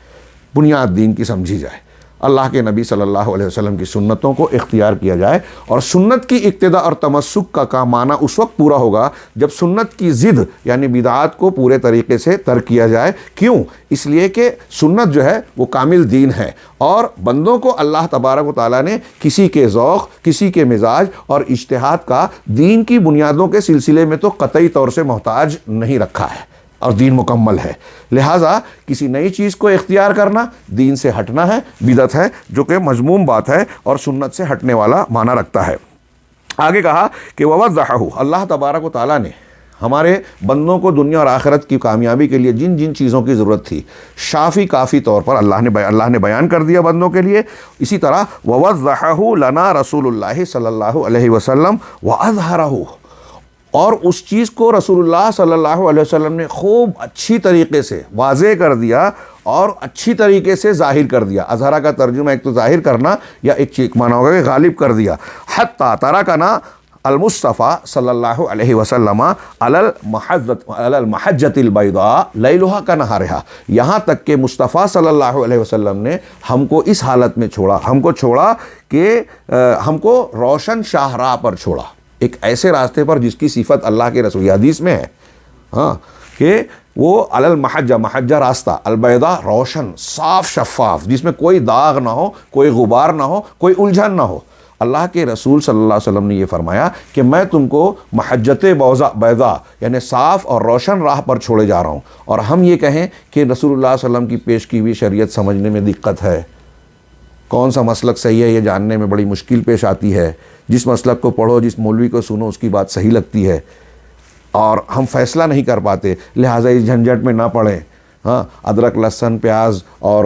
بنیاد دین کی سمجھی جائے, اللہ کے نبی صلی اللہ علیہ وسلم کی سنتوں کو اختیار کیا جائے, اور سنت کی اقتداء اور تمسک کا معنی اس وقت پورا ہوگا جب سنت کی ضد یعنی بدعات کو پورے طریقے سے ترک کیا جائے. کیوں؟ اس لیے کہ سنت جو ہے وہ کامل دین ہے, اور بندوں کو اللہ تبارک و تعالیٰ نے کسی کے ذوق, کسی کے مزاج اور اجتہاد کا دین کی بنیادوں کے سلسلے میں تو قطعی طور سے محتاج نہیں رکھا ہے, اور دین مکمل ہے. لہٰذا کسی نئی چیز کو اختیار کرنا دین سے ہٹنا ہے, بدعت ہے, جو کہ مذموم بات ہے اور سنت سے ہٹنے والا معنی رکھتا ہے. آگے کہا کہ وَوَضَّحَهُ, اللہ تبارک و تعالیٰ نے ہمارے بندوں کو دنیا اور آخرت کی کامیابی کے لیے جن جن چیزوں کی ضرورت تھی شافی کافی طور پر اللہ نے بیان کر دیا بندوں کے لیے. اسی طرح وَوَضَّحَهُ لَنَا رسول اللہ صلی اللہ علیہ وسلم وَأَظْهَرَهُ, اور اس چیز کو رسول اللہ صلی اللہ علیہ وسلم نے خوب اچھی طریقے سے واضح کر دیا اور اچھی طریقے سے ظاہر کر دیا. اظہرہ کا ترجمہ ایک تو ظاہر کرنا یا ایک معنی ہوگا کہ غالب کر دیا. حتی ترکنا المصطفیٰ صلی اللہ علیہ وسلم علی المحجۃ البیضاء لیلھا کنہارھا, یہاں تک کہ مصطفیٰ صلی اللہ علیہ وسلم نے ہم کو اس حالت میں چھوڑا, ہم کو چھوڑا کہ ہم کو روشن شاہراہ پر چھوڑا, ایک ایسے راستے پر جس کی صفت اللہ کے رسول حدیث میں ہے, ہاں, کہ وہ علی المحجہ, محجہ راستہ, البیضاء روشن صاف شفاف, جس میں کوئی داغ نہ ہو, کوئی غبار نہ ہو, کوئی الجھن نہ ہو. اللہ کے رسول صلی اللہ علیہ وسلم نے یہ فرمایا کہ میں تم کو محجت بیضاء یعنی صاف اور روشن راہ پر چھوڑے جا رہا ہوں. اور ہم یہ کہیں کہ رسول اللہ صلی اللہ علیہ وسلم کی پیش کی ہوئی شریعت سمجھنے میں دقت ہے, کون سا مسلک صحیح ہے یہ جاننے میں بڑی مشکل پیش آتی ہے. جس مسلک کو پڑھو, جس مولوی کو سنو, اس کی بات صحیح لگتی ہے اور ہم فیصلہ نہیں کر پاتے, لہٰذا اس جھنجھٹ میں نہ پڑیں. ہاں, ادرک, لہسن, پیاز اور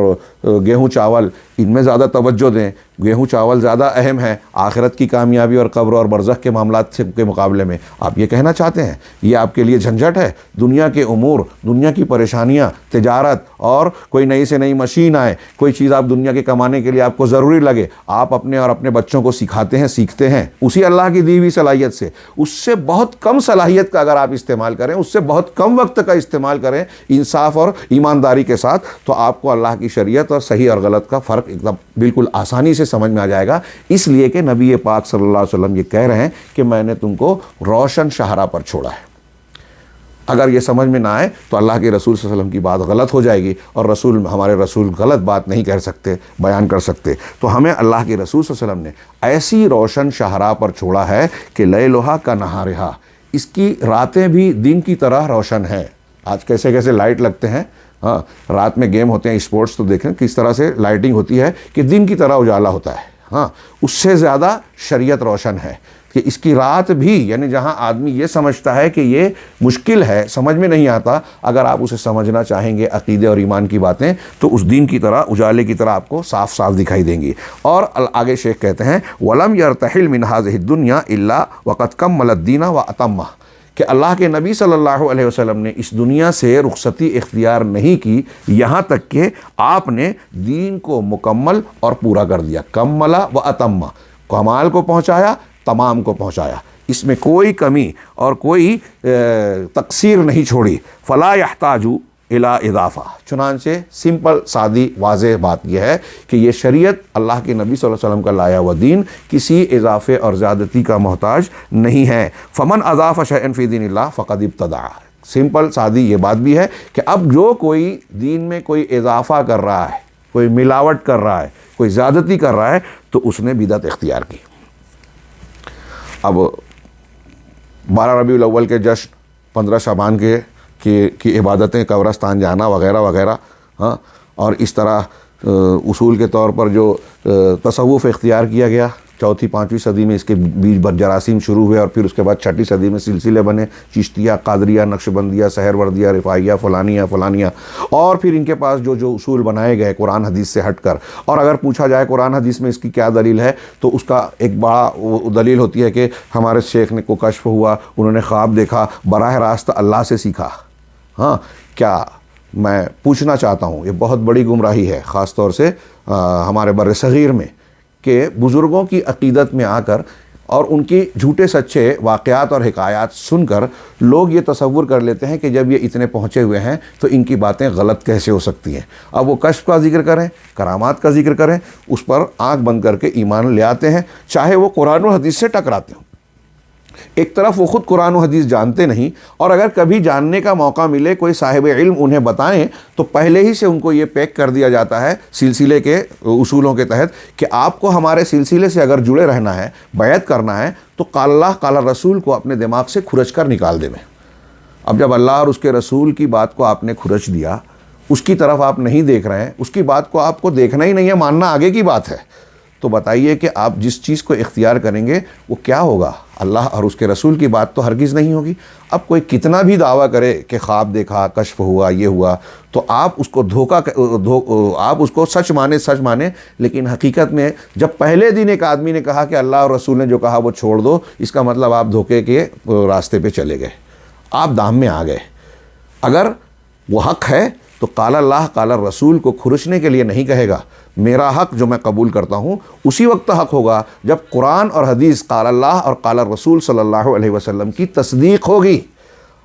گیہوں چاول ان میں زیادہ توجہ دیں. گیہوں چاول زیادہ اہم ہے آخرت کی کامیابی اور قبر اور برزخ کے معاملات کے مقابلے میں. آپ یہ کہنا چاہتے ہیں یہ آپ کے لیے جھنجھٹ ہے؟ دنیا کے امور, دنیا کی پریشانیاں, تجارت, اور کوئی نئی سے نئی مشین آئے, کوئی چیز آپ دنیا کے کمانے کے لیے آپ کو ضروری لگے, آپ اپنے اور اپنے بچوں کو سکھاتے ہیں, سیکھتے ہیں اسی اللہ کی دی ہوئی صلاحیت سے. اس سے بہت کم صلاحیت کا اگر آپ استعمال کریں, اس سے بہت کم وقت کا استعمال کریں انصاف اور ایمانداری کے ساتھ, تو آپ کو اللہ کی شریعت اور صحیح اور غلط کا فرق ایک دم بالکل آسانی سے سمجھ میں آ جائے گا. اس لیے کہ نبی پاک صلی اللہ علیہ وسلم یہ کہہ رہے ہیں کہ میں نے تم کو روشن شاہراہ پر چھوڑا ہے. اگر یہ سمجھ میں نہ آئے تو اللہ کے رسول صلی اللہ علیہ وسلم کی بات غلط ہو جائے گی، اور ہمارے رسول غلط بات نہیں کہہ سکتے، بیان کر سکتے۔ تو ہمیں اللہ کے رسول صلی اللہ علیہ وسلم نے ایسی روشن شاہراہ پر چھوڑا ہے کہ لیلھا کا نہارھا، اس کی راتیں بھی دن کی طرح روشن ہیں۔ آج کیسے کیسے لائٹ لگتے ہیں، ہاں رات میں گیم ہوتے ہیں، اسپورٹس، تو دیکھیں کس طرح سے لائٹنگ ہوتی ہے کہ دن کی طرح اجالا ہوتا ہے، ہاں اس سے زیادہ شریعت روشن ہے کہ اس کی رات بھی، یعنی جہاں آدمی یہ سمجھتا ہے کہ یہ مشکل ہے، سمجھ میں نہیں آتا، اگر آپ اسے سمجھنا چاہیں گے عقیدے اور ایمان کی باتیں، تو اس دن کی طرح اجالے کی طرح آپ کو صاف صاف دکھائی دیں گی۔ اور آگے شیخ کہتے ہیں وَلَمْ يَرْتَحِلْ مِنْ هَذِهِ الدُّنْيَا إِلَّا وَقَدْ كَمَّلَ الدِّينَ وَأَتَمَّهُ، کہ اللہ کے نبی صلی اللہ علیہ وسلم نے اس دنیا سے رخصتی اختیار نہیں کی یہاں تک کہ آپ نے دین کو مکمل اور پورا کر دیا۔ کمل و اتم، کمال کو پہنچایا، تمام کو پہنچایا، اس میں کوئی کمی اور کوئی تقصیر نہیں چھوڑی۔ فلا یحتاج الی اضافہ، چنانچہ سمپل سادی واضح بات یہ ہے کہ یہ شریعت اللہ کے نبی صلی اللہ علیہ وسلم کا لایا ہوا دین کسی اضافے اور زیادتی کا محتاج نہیں ہے۔ فمن اضاف شیئا فی دین اللہ فقد ابتدع، سمپل سادی یہ بات بھی ہے کہ اب جو کوئی دین میں کوئی اضافہ کر رہا ہے، کوئی ملاوٹ کر رہا ہے، کوئی زیادتی کر رہا ہے، تو اس نے بدعت اختیار کی۔ اب 12 ربیع الاول کے جشن، 15 شعبان کی عبادتیں، قبرستان جانا وغیرہ وغیرہ، ہاں، اور اس طرح اصول کے طور پر جو تصوف اختیار کیا گیا 4ویں 5ویں صدی میں، اس کے بیچ جراثیم شروع ہوئے، اور پھر اس کے بعد 6ٹھی صدی میں سلسلے بنے، چشتیہ، قادریہ، نقشبندیہ، سہروردیہ، رفاعیہ، فلانیہ، اور پھر ان کے پاس جو اصول بنائے گئے قرآن حدیث سے ہٹ کر، اور اگر پوچھا جائے قرآن حدیث میں اس کی کیا دلیل ہے، تو اس کا ایک بڑا دلیل ہوتی ہے کہ ہمارے شیخ نے کو کشف ہوا، انہوں نے خواب دیکھا، براہ راست اللہ سے سیکھا۔ ہاں، کیا میں پوچھنا چاہتا ہوں، یہ بہت بڑی گمراہی ہے خاص طور سے ہمارے بر صغیر میں، کہ بزرگوں کی عقیدت میں آ کر اور ان کی جھوٹے سچے واقعات اور حکایات سن کر لوگ یہ تصور کر لیتے ہیں کہ جب یہ اتنے پہنچے ہوئے ہیں تو ان کی باتیں غلط کیسے ہو سکتی ہیں۔ اب وہ کشف کا ذکر کریں، کرامات کا ذکر کریں، اس پر آنکھ بند کر کے ایمان لے آتے ہیں، چاہے وہ قرآن و حدیث سے ٹکراتے ہوں۔ ایک طرف وہ خود قرآن و حدیث جانتے نہیں، اور اگر کبھی جاننے کا موقع ملے، کوئی صاحب علم انہیں بتائیں، تو پہلے ہی سے ان کو یہ پیک کر دیا جاتا ہے سلسلے کے اصولوں کے تحت کہ آپ کو ہمارے سلسلے سے اگر جڑے رہنا ہے، بیعت کرنا ہے، تو قال اللہ قال رسول کو اپنے دماغ سے کھرچ کر نکال دے میں۔ اب جب اللہ اور اس کے رسول کی بات کو آپ نے کھرچ دیا، اس کی طرف آپ نہیں دیکھ رہے ہیں، اس کی بات کو آپ کو دیکھنا ہی نہیں ہے، ماننا آگے کی بات ہے، تو بتائیے کہ آپ جس چیز کو اختیار کریں گے وہ کیا ہوگا؟ اللہ اور اس کے رسول کی بات تو ہرگز نہیں ہوگی۔ اب کوئی کتنا بھی دعویٰ کرے کہ خواب دیکھا، کشف ہوا، یہ ہوا، تو آپ اس کو آپ اس کو سچ مانے، لیکن حقیقت میں جب پہلے دن ایک آدمی نے کہا کہ اللہ اور رسول نے جو کہا وہ چھوڑ دو، اس کا مطلب آپ دھوکے کے راستے پہ چلے گئے، آپ دام میں آ گئے۔ اگر وہ حق ہے تو قال اللہ قال رسول کو کھرچنے کے لیے نہیں کہے گا، میرا حق جو میں قبول کرتا ہوں اسی وقت حق ہوگا جب قرآن اور حدیث قال اللہ اور قال رسول صلی اللہ علیہ وسلم کی تصدیق ہوگی۔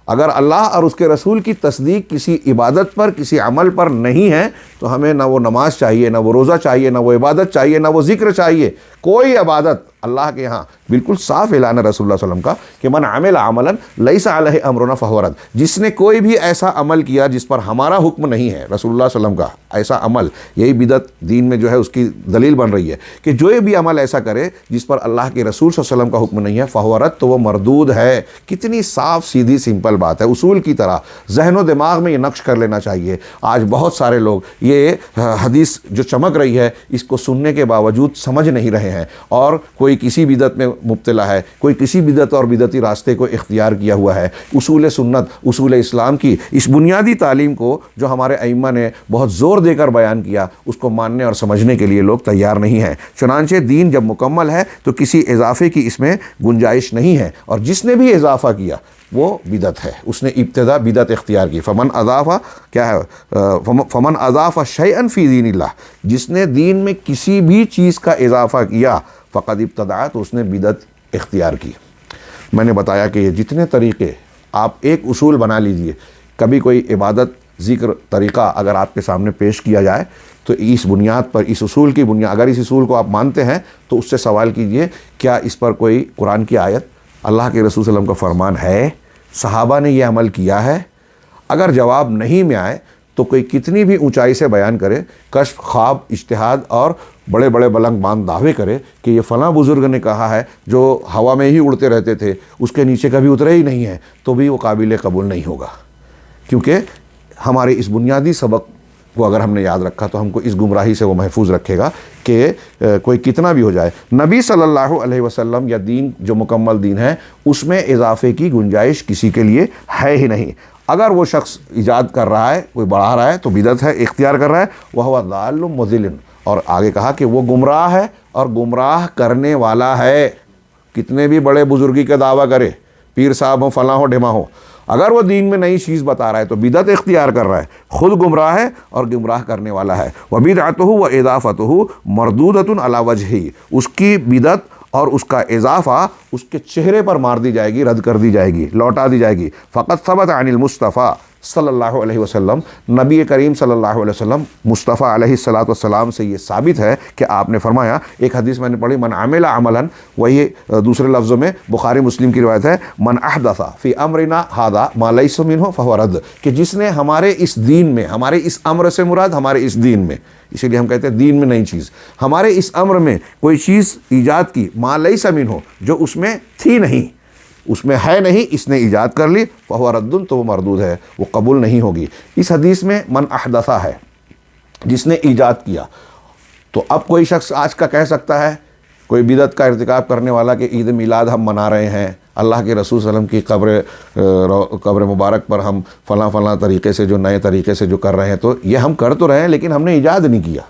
اگر اللہ اور اس کے رسول کی تصدیق کسی عبادت پر، کسی عمل پر نہیں ہے، تو ہمیں نہ وہ نماز چاہیے، نہ وہ روزہ چاہیے، نہ وہ عبادت چاہیے، نہ وہ ذکر چاہیے، کوئی عبادت اللہ کے ہاں بالکل صاف اعلان ہے رسول اللہ صلی اللہ علیہ وسلم کا کہ من عمل عملا لیس علیہ امرنا فہو رد، جس نے کوئی بھی ایسا عمل کیا جس پر ہمارا حکم نہیں ہے، رسول اللہ صلی اللہ علیہ وسلم کا ایسا عمل، یہی بدعت دین میں جو ہے اس کی دلیل بن رہی ہے کہ جو بھی عمل ایسا کرے جس پر اللہ کے رسول صلی اللہ علیہ وسلم کا حکم نہیں ہے، فہو رد، تو وہ مردود ہے۔ کتنی صاف سیدھی سمپل بات ہے، اصول کی طرح ذہن و دماغ میں یہ نقش کر لینا چاہیے۔ آج بہت سارے لوگ یہ حدیث جو چمک رہی ہے اس کو سننے کے باوجود سمجھ نہیں رہے ہیں، اور کوئی کسی بدعت میں مبتلا ہے، کوئی کسی بدعت اور بدعتی راستے کو اختیار کیا ہوا ہے۔ اصول سنت، اصول اسلام کی اس بنیادی تعلیم کو جو ہمارے ائمہ نے بہت زور دے کر بیان کیا، اس کو ماننے اور سمجھنے کے لیے لوگ تیار نہیں ہیں۔ چنانچہ دین جب مکمل ہے تو کسی اضافے کی اس میں گنجائش نہیں ہے، اور جس نے بھی اضافہ کیا وہ بدعت ہے، اس نے ابتدا بدعت اختیار کی۔ فمن اضاف کیا ہے؟ فمن اضاف شیئا فی دین اللہ، جس نے دین میں کسی بھی چیز کا اضافہ کیا، فقد ابتدع، تو اس نے بدعت اختیار کی۔ میں نے بتایا کہ یہ جتنے طریقے آپ ایک اصول بنا لیجئے، کبھی کوئی عبادت، ذکر، طریقہ اگر آپ کے سامنے پیش کیا جائے تو اس بنیاد پر، اس اصول کی بنیاد، اگر اس اصول کو آپ مانتے ہیں تو اس سے سوال کیجئے کیا اس پر کوئی قرآن کی آیت، اللہ کے رسول صلی اللہ علیہ وسلم کا فرمان ہے؟ صحابہ نے یہ عمل کیا ہے؟ اگر جواب نہیں میں آئے تو کوئی کتنی بھی اونچائی سے بیان کرے، کشف، خواب، اجتہاد اور بڑے بڑے بلند باند دعوے کرے کہ یہ فلاں بزرگ نے کہا ہے جو ہوا میں ہی اڑتے رہتے تھے، اس کے نیچے کبھی اترے ہی نہیں ہیں، تو بھی وہ قابل قبول نہیں ہوگا، کیونکہ ہمارے اس بنیادی سبق کو اگر ہم نے یاد رکھا تو ہم کو اس گمراہی سے وہ محفوظ رکھے گا کہ کوئی کتنا بھی ہو جائے، نبی صلی اللہ علیہ وسلم یا دین جو مکمل دین ہے اس میں اضافے کی گنجائش کسی کے لیے ہے ہی نہیں۔ اگر وہ شخص ایجاد کر رہا ہے، کوئی بڑھا رہا ہے تو بدعت ہے، اختیار کر رہا ہے، وَهُوَ ضَالٌ مُضِلٌ، اور آگے کہا کہ وہ گمراہ ہے اور گمراہ کرنے والا ہے۔ کتنے بھی بڑے بزرگی کا دعویٰ کرے، پیر صاحب ہوں، فلاں ہو، ڈھما ہو، اگر وہ دین میں نئی چیز بتا رہا ہے تو بدعت اختیار کر رہا ہے، خود گمراہ ہے اور گمراہ کرنے والا ہے۔ وَبِدْعَتُهُ وَإِضَافَتُهُ مَرْدُودَةٌ عَلَى وَجْهِهِ، اس کی بدعت اور اس کا اضافہ اس کے چہرے پر مار دی جائے گی، رد کر دی جائے گی، لوٹا دی جائے گی۔ فقط ثبت عن المصطفیٰ صلی اللہ علیہ وسلم، نبی کریم صلی اللہ علیہ وسلم مصطفیٰ علیہ السلام سے یہ ثابت ہے کہ آپ نے فرمایا، ایک حدیث میں نے پڑھی، من عمل عملا، وہی دوسرے لفظوں میں بخاری مسلم کی روایت ہے، من احدث فی امرنا ھذا ما لیس منہ فہو رد، کہ جس نے ہمارے اس دین میں، ہمارے اس امر سے مراد ہمارے اس دین میں، اسی لیے ہم کہتے ہیں دین میں نئی چیز، ہمارے اس امر میں کوئی چیز ایجاد کی، ما لیس منہ، جو اس میں تھی نہیں، اس میں ہے نہیں، اس نے ایجاد کر لی، فہو رد، تو وہ مردود ہے، وہ قبول نہیں ہوگی۔ اس حدیث میں من احدثہ ہے، جس نے ایجاد کیا۔ تو اب کوئی شخص آج کا کہہ سکتا ہے، کوئی بدعت کا ارتکاب کرنے والا، کہ عید میلاد ہم منا رہے ہیں، اللہ کے رسول صلی اللہ علیہ وسلم کی قبر مبارک پر ہم فلاں فلاں طریقے سے، جو نئے طریقے سے جو کر رہے ہیں، تو یہ ہم کر تو رہے ہیں لیکن ہم نے ایجاد نہیں کیا۔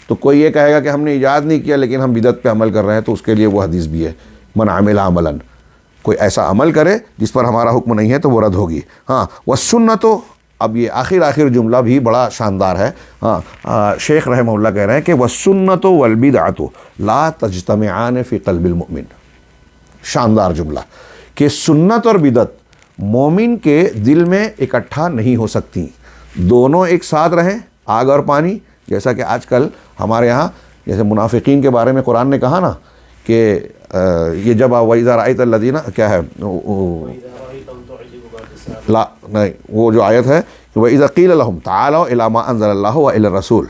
تو کوئی یہ کہے گا کہ ہم نے ایجاد نہیں کیا لیکن ہم بدعت پہ عمل کر رہے ہیں، تو اس کے لیے وہ حدیث بھی ہے، من عمل عملا، کوئی ایسا عمل کرے جس پر ہمارا حکم نہیں ہے تو وہ رد ہوگی۔ ہاں، والسنت، اب یہ آخر جملہ بھی بڑا شاندار ہے۔ ہاں، شیخ رحمہ اللہ کہہ رہے ہیں کہ والسنت والبدعۃ لا تجتمعان فی قلب المؤمن، شاندار جملہ، کہ سنت اور بدعت مومن کے دل میں اکٹھا نہیں ہو سکتی، دونوں ایک ساتھ رہیں، آگ اور پانی، جیسا کہ آج کل ہمارے ہاں جیسے منافقین کے بارے میں قرآن نے کہا نا کہ یہ جب وَإِذَا رَأَيْتَ الَّذِينَ، کیا ہے لا نہیں، وہ جو آیت ہے کہ وَإِذَا قِيلَ لَهُمْ تَعَالَوْا إِلَىٰ مَا أَنزَلَ اللَّهُ وَإِلَى الرَّسُولِ،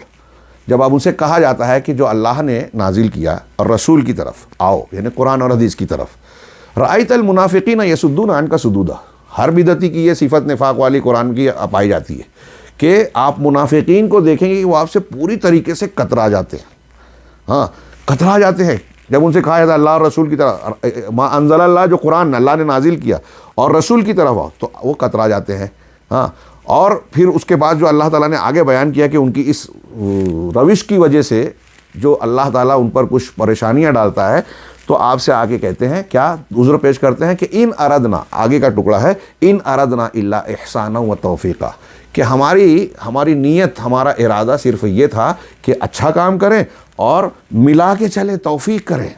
جب آپ ان سے کہا جاتا ہے کہ جو اللہ نے نازل کیا اور رسول کی طرف آؤ، یعنی قرآن اور حدیث کی طرف، رَأَيْتَ الْمُنَافِقِينَ يَصُدُّونَ عَنْكَ صُدُودًا، ہر بدعتی کی یہ صفت نفاق والی قرآن کی پائی جاتی ہے کہ آپ منافقین کو دیکھیں گے کہ وہ آپ سے پوری طریقے سے کترا جاتے ہیں۔ ہاں، کترا جاتے ہیں جب ان سے کہا جاتا ہے اللہ اور رسول کی طرف، ما انزل اللہ، جو قرآن اللہ نے نازل کیا، اور رسول کی طرف آؤ، تو وہ کترا جاتے ہیں۔ ہاں، اور پھر اس کے بعد جو اللہ تعالیٰ نے آگے بیان کیا کہ ان کی اس روش کی وجہ سے جو اللہ تعالیٰ ان پر کچھ پریشانیاں ڈالتا ہے، تو آپ سے آگے کہتے ہیں، کیا عذر پیش کرتے ہیں کہ ان اردنا، آگے کا ٹکڑا ہے، ان اردنا الا احسانا و توفیقا، کہ ہماری نیت، ہمارا ارادہ صرف یہ تھا کہ اچھا کام کریں اور ملا کے چلیں، توفیق کریں۔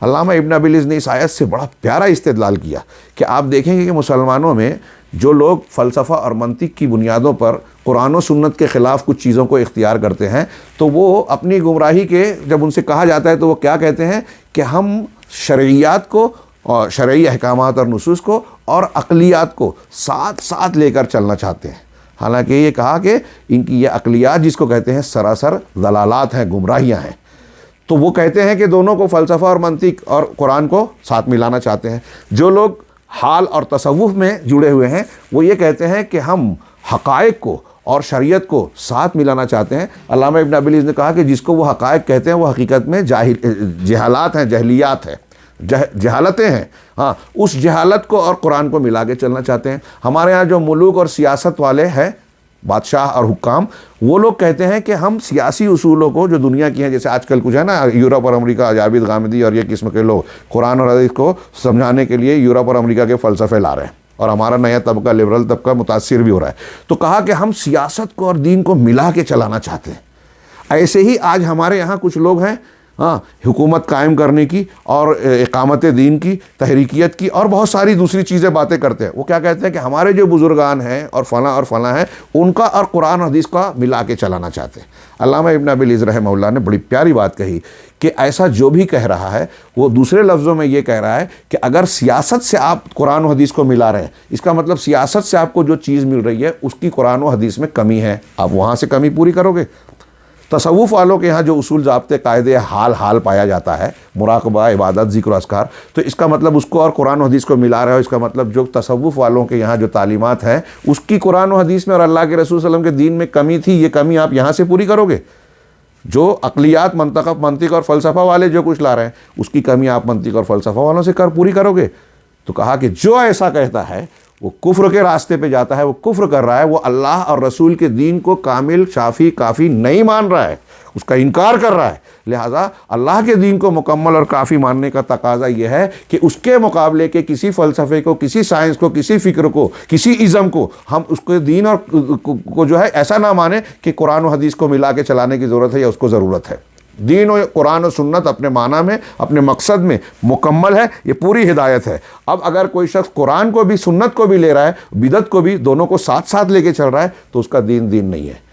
علامہ ابن ابی العز نے اس آیت سے بڑا پیارا استدلال کیا کہ آپ دیکھیں گے کہ مسلمانوں میں جو لوگ فلسفہ اور منطق کی بنیادوں پر قرآن و سنت کے خلاف کچھ چیزوں کو اختیار کرتے ہیں، تو وہ اپنی گمراہی کے، جب ان سے کہا جاتا ہے تو وہ کیا کہتے ہیں کہ ہم شرعیات کو اور شرعی احکامات اور نصوص کو اور عقلیات کو ساتھ ساتھ لے کر چلنا چاہتے ہیں، حالانکہ یہ کہا کہ ان کی یہ عقلیات جس کو کہتے ہیں سراسر ضلالات ہیں، گمراہیاں ہیں۔ تو وہ کہتے ہیں کہ دونوں کو، فلسفہ اور منطق اور قرآن کو ساتھ ملانا چاہتے ہیں۔ جو لوگ حال اور تصوف میں جڑے ہوئے ہیں وہ یہ کہتے ہیں کہ ہم حقائق کو اور شریعت کو ساتھ ملانا چاہتے ہیں۔ علامہ ابن ابی العز نے کہا کہ جس کو وہ حقائق کہتے ہیں وہ حقیقت میں جہالات ہیں، جہلیات ہیں، جہالتیں ہیں۔ ہاں، اس جہالت کو اور قرآن کو ملا کے چلنا چاہتے ہیں۔ ہمارے ہاں جو ملوک اور سیاست والے ہیں، بادشاہ اور حکام، وہ لوگ کہتے ہیں کہ ہم سیاسی اصولوں کو جو دنیا کی ہیں، جیسے آج کل کچھ ہے نا، یورپ اور امریکہ، جاوید غامدی اور یہ قسم کے لوگ قرآن اور حدیث کو سمجھانے کے لیے یورپ اور امریکہ کے فلسفے لا رہے ہیں، اور ہمارا نیا طبقہ، لبرل طبقہ متاثر بھی ہو رہا ہے۔ تو کہا کہ ہم سیاست کو اور دین کو ملا کے چلانا چاہتے ہیں۔ ایسے ہی آج ہمارے یہاں کچھ لوگ ہیں ہاں حکومت قائم کرنے کی اور اقامت دین کی، تحریکیت کی اور بہت ساری دوسری چیزیں باتیں کرتے ہیں۔ وہ کیا کہتے ہیں کہ ہمارے جو بزرگان ہیں اور فلاں ہیں ان کا اور قرآن حدیث کا ملا کے چلانا چاہتے ہیں۔ علامہ ابن ابی العز رحمہ اللہ نے بڑی پیاری بات کہی کہ ایسا جو بھی کہہ رہا ہے وہ دوسرے لفظوں میں یہ کہہ رہا ہے کہ اگر سیاست سے آپ قرآن و حدیث کو ملا رہے ہیں، اس کا مطلب سیاست سے آپ کو جو چیز مل رہی ہے اس کی قرآن و حدیث میں کمی ہے، آپ وہاں سے کمی پوری کرو گے۔ تصوف والوں کے یہاں جو اصول ضابطے قاعدے حال پایا جاتا ہے، مراقبہ، عبادت، ذکر و اذکار، تو اس کا مطلب اس کو اور قرآن و حدیث کو ملا رہے ہو، اس کا مطلب جو تصوف والوں کے یہاں جو تعلیمات ہیں اس کی قرآن و حدیث میں اور اللہ کے رسول صلی اللہ علیہ وسلم کے دین میں کمی تھی، یہ کمی آپ یہاں سے پوری کرو گے۔ جو عقلیات، منطق اور فلسفہ والے جو کچھ لا رہے ہیں اس کی کمی آپ منطق اور فلسفہ والوں سے پوری کرو گے۔ تو کہا کہ جو ایسا کہتا ہے وہ کفر کے راستے پہ جاتا ہے، وہ کفر کر رہا ہے، وہ اللہ اور رسول کے دین کو کامل، شافی، کافی نہیں مان رہا ہے، اس کا انکار کر رہا ہے۔ لہٰذا اللہ کے دین کو مکمل اور کافی ماننے کا تقاضا یہ ہے کہ اس کے مقابلے کے کسی فلسفے کو، کسی سائنس کو، کسی فکر کو، کسی ازم کو ہم اس کے دین اور کو جو ہے ایسا نہ مانیں کہ قرآن و حدیث کو ملا کے چلانے کی ضرورت ہے یا اس کو ضرورت ہے۔ دین و قرآن و سنت اپنے معنی میں، اپنے مقصد میں مکمل ہے، یہ پوری ہدایت ہے۔ اب اگر کوئی شخص قرآن کو بھی، سنت کو بھی لے رہا ہے، بدعت کو بھی، دونوں کو ساتھ ساتھ لے کے چل رہا ہے تو اس کا دین نہیں ہے۔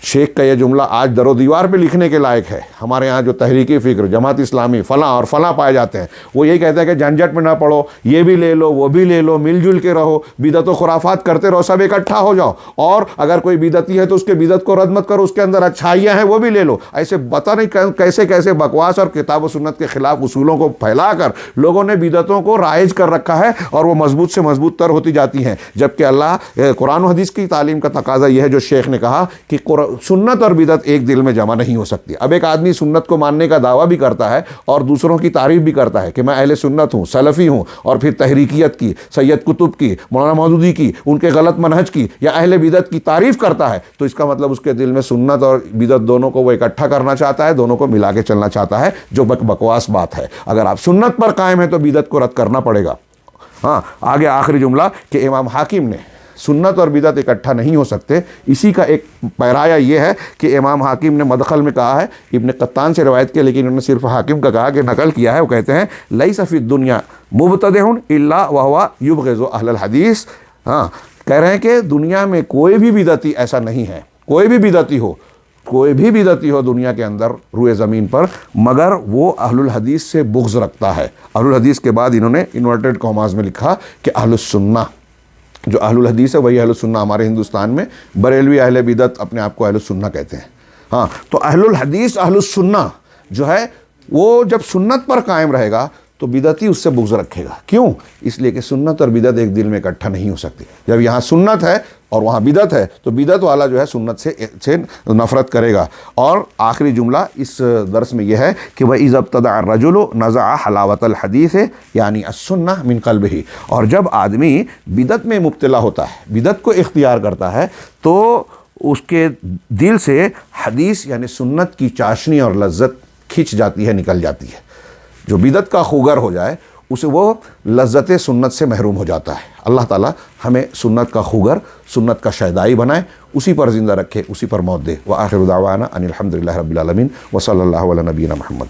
شیخ کا یہ جملہ آج در و دیوار پہ لکھنے کے لائق ہے۔ ہمارے ہاں جو تحریکی فکر، جماعت اسلامی، فلاں اور فلاں پائے جاتے ہیں، وہ یہی کہتے ہیں کہ جھنجھٹ میں نہ پڑو، یہ بھی لے لو، وہ بھی لے لو، مل جل کے رہو، بدعت و خرافات کرتے رہو، سب اکٹھا ہو جاؤ، اور اگر کوئی بدعتی ہے تو اس کے بدعت کو رد مت کرو، اس کے اندر اچھائیاں ہیں وہ بھی لے لو۔ ایسے پتہ نہیں کیسے کیسے بکواس اور کتاب و سنت کے خلاف اصولوں کو پھیلا کر لوگوں نے بدعتوں کو رائج کر رکھا ہے اور وہ مضبوط سے مضبوط تر ہوتی جاتی ہیں، جبکہ اللہ قرآن و حدیث کی تعلیم کا تقاضا یہ ہے جو شیخ نے کہا کہ سنت اور بدعت ایک دل میں جمع نہیں ہو سکتی۔ اب ایک آدمی سنت کو ماننے کا دعویٰ بھی کرتا ہے اور دوسروں کی تعریف بھی کرتا ہے کہ میں اہل سنت ہوں، سلفی ہوں، اور پھر تحریکیت کی، سید قطب کی، مولانا مودودی کی، ان کے غلط منہج کی یا اہل بدعت کی تعریف کرتا ہے، تو اس کا مطلب اس کے دل میں سنت اور بدعت دونوں کو وہ اکٹھا کرنا چاہتا ہے، دونوں کو ملا کے چلنا چاہتا ہے، جو بکواس بات ہے۔ اگر آپ سنت پر قائم ہیں تو بدعت کو رد کرنا پڑے گا۔ ہاں، آگے آخری جملہ کہ امام حاکم نے سنت اور بدعت اکٹھا نہیں ہو سکتے، اسی کا ایک پیرایا یہ ہے کہ امام حاکم نے مدخل میں کہا ہے، ابن قطان سے روایت کی لیکن انہوں نے صرف حاکم کا کہا کہ نقل کیا ہے، وہ کہتے ہیں لیس فی الدنیا مبتدع الا وهو یبغض اہل الحدیث۔ ہاں، کہہ رہے ہیں کہ دنیا میں کوئی بھی بدعتی ایسا نہیں ہے، کوئی بھی بدعتی ہو دنیا کے اندر روئے زمین پر، مگر وہ اہل الحدیث سے بغض رکھتا ہے۔ اہل الحدیث کے بعد انہوں نے انورٹڈ کاماز میں لکھا کہ اہل السنہ، جو اہل الحدیث ہے وہی اہل السنہ ہمارے ہندوستان میں، بریلوی اہل بدعت اپنے آپ کو اہل السنہ کہتے ہیں۔ ہاں، تو اہل الحدیث، اہل السنہ جو ہے وہ جب سنت پر قائم رہے گا تو بدعتی اس سے بغض رکھے گا۔ کیوں؟ اس لیے کہ سنت اور بدعت ایک دل میں اکٹھا نہیں ہو سکتی۔ جب یہاں سنت ہے اور وہاں بدعت ہے تو بدعت والا جو ہے سنت سے نفرت کرے گا۔ اور آخری جملہ اس درس میں یہ ہے کہ وَإِذَا ابْتَدَعَ الرَّجُلُ نَزَعَ حَلَاوَةَ الْحَدِيثِ یعنی السُّنَّةِ مِنْ قَلْبِهِ۔ اور جب آدمی بدعت میں مبتلا ہوتا ہے، بدعت کو اختیار کرتا ہے، تو اس کے دل سے حدیث یعنی سنت کی چاشنی اور لذت کھنچ جاتی ہے، نکل جاتی ہے۔ جو بدعت کا خوگر ہو جائے اسے وہ لذت سنت سے محروم ہو جاتا ہے۔ اللہ تعالیٰ ہمیں سنت کا خوگر، سنت کا شیدائی بنائے، اسی پر زندہ رکھے، اسی پر موت دے۔ وآخر دعوانا ان الحمد للہ رب العالمین وصلی اللہ علی نبینا محمد۔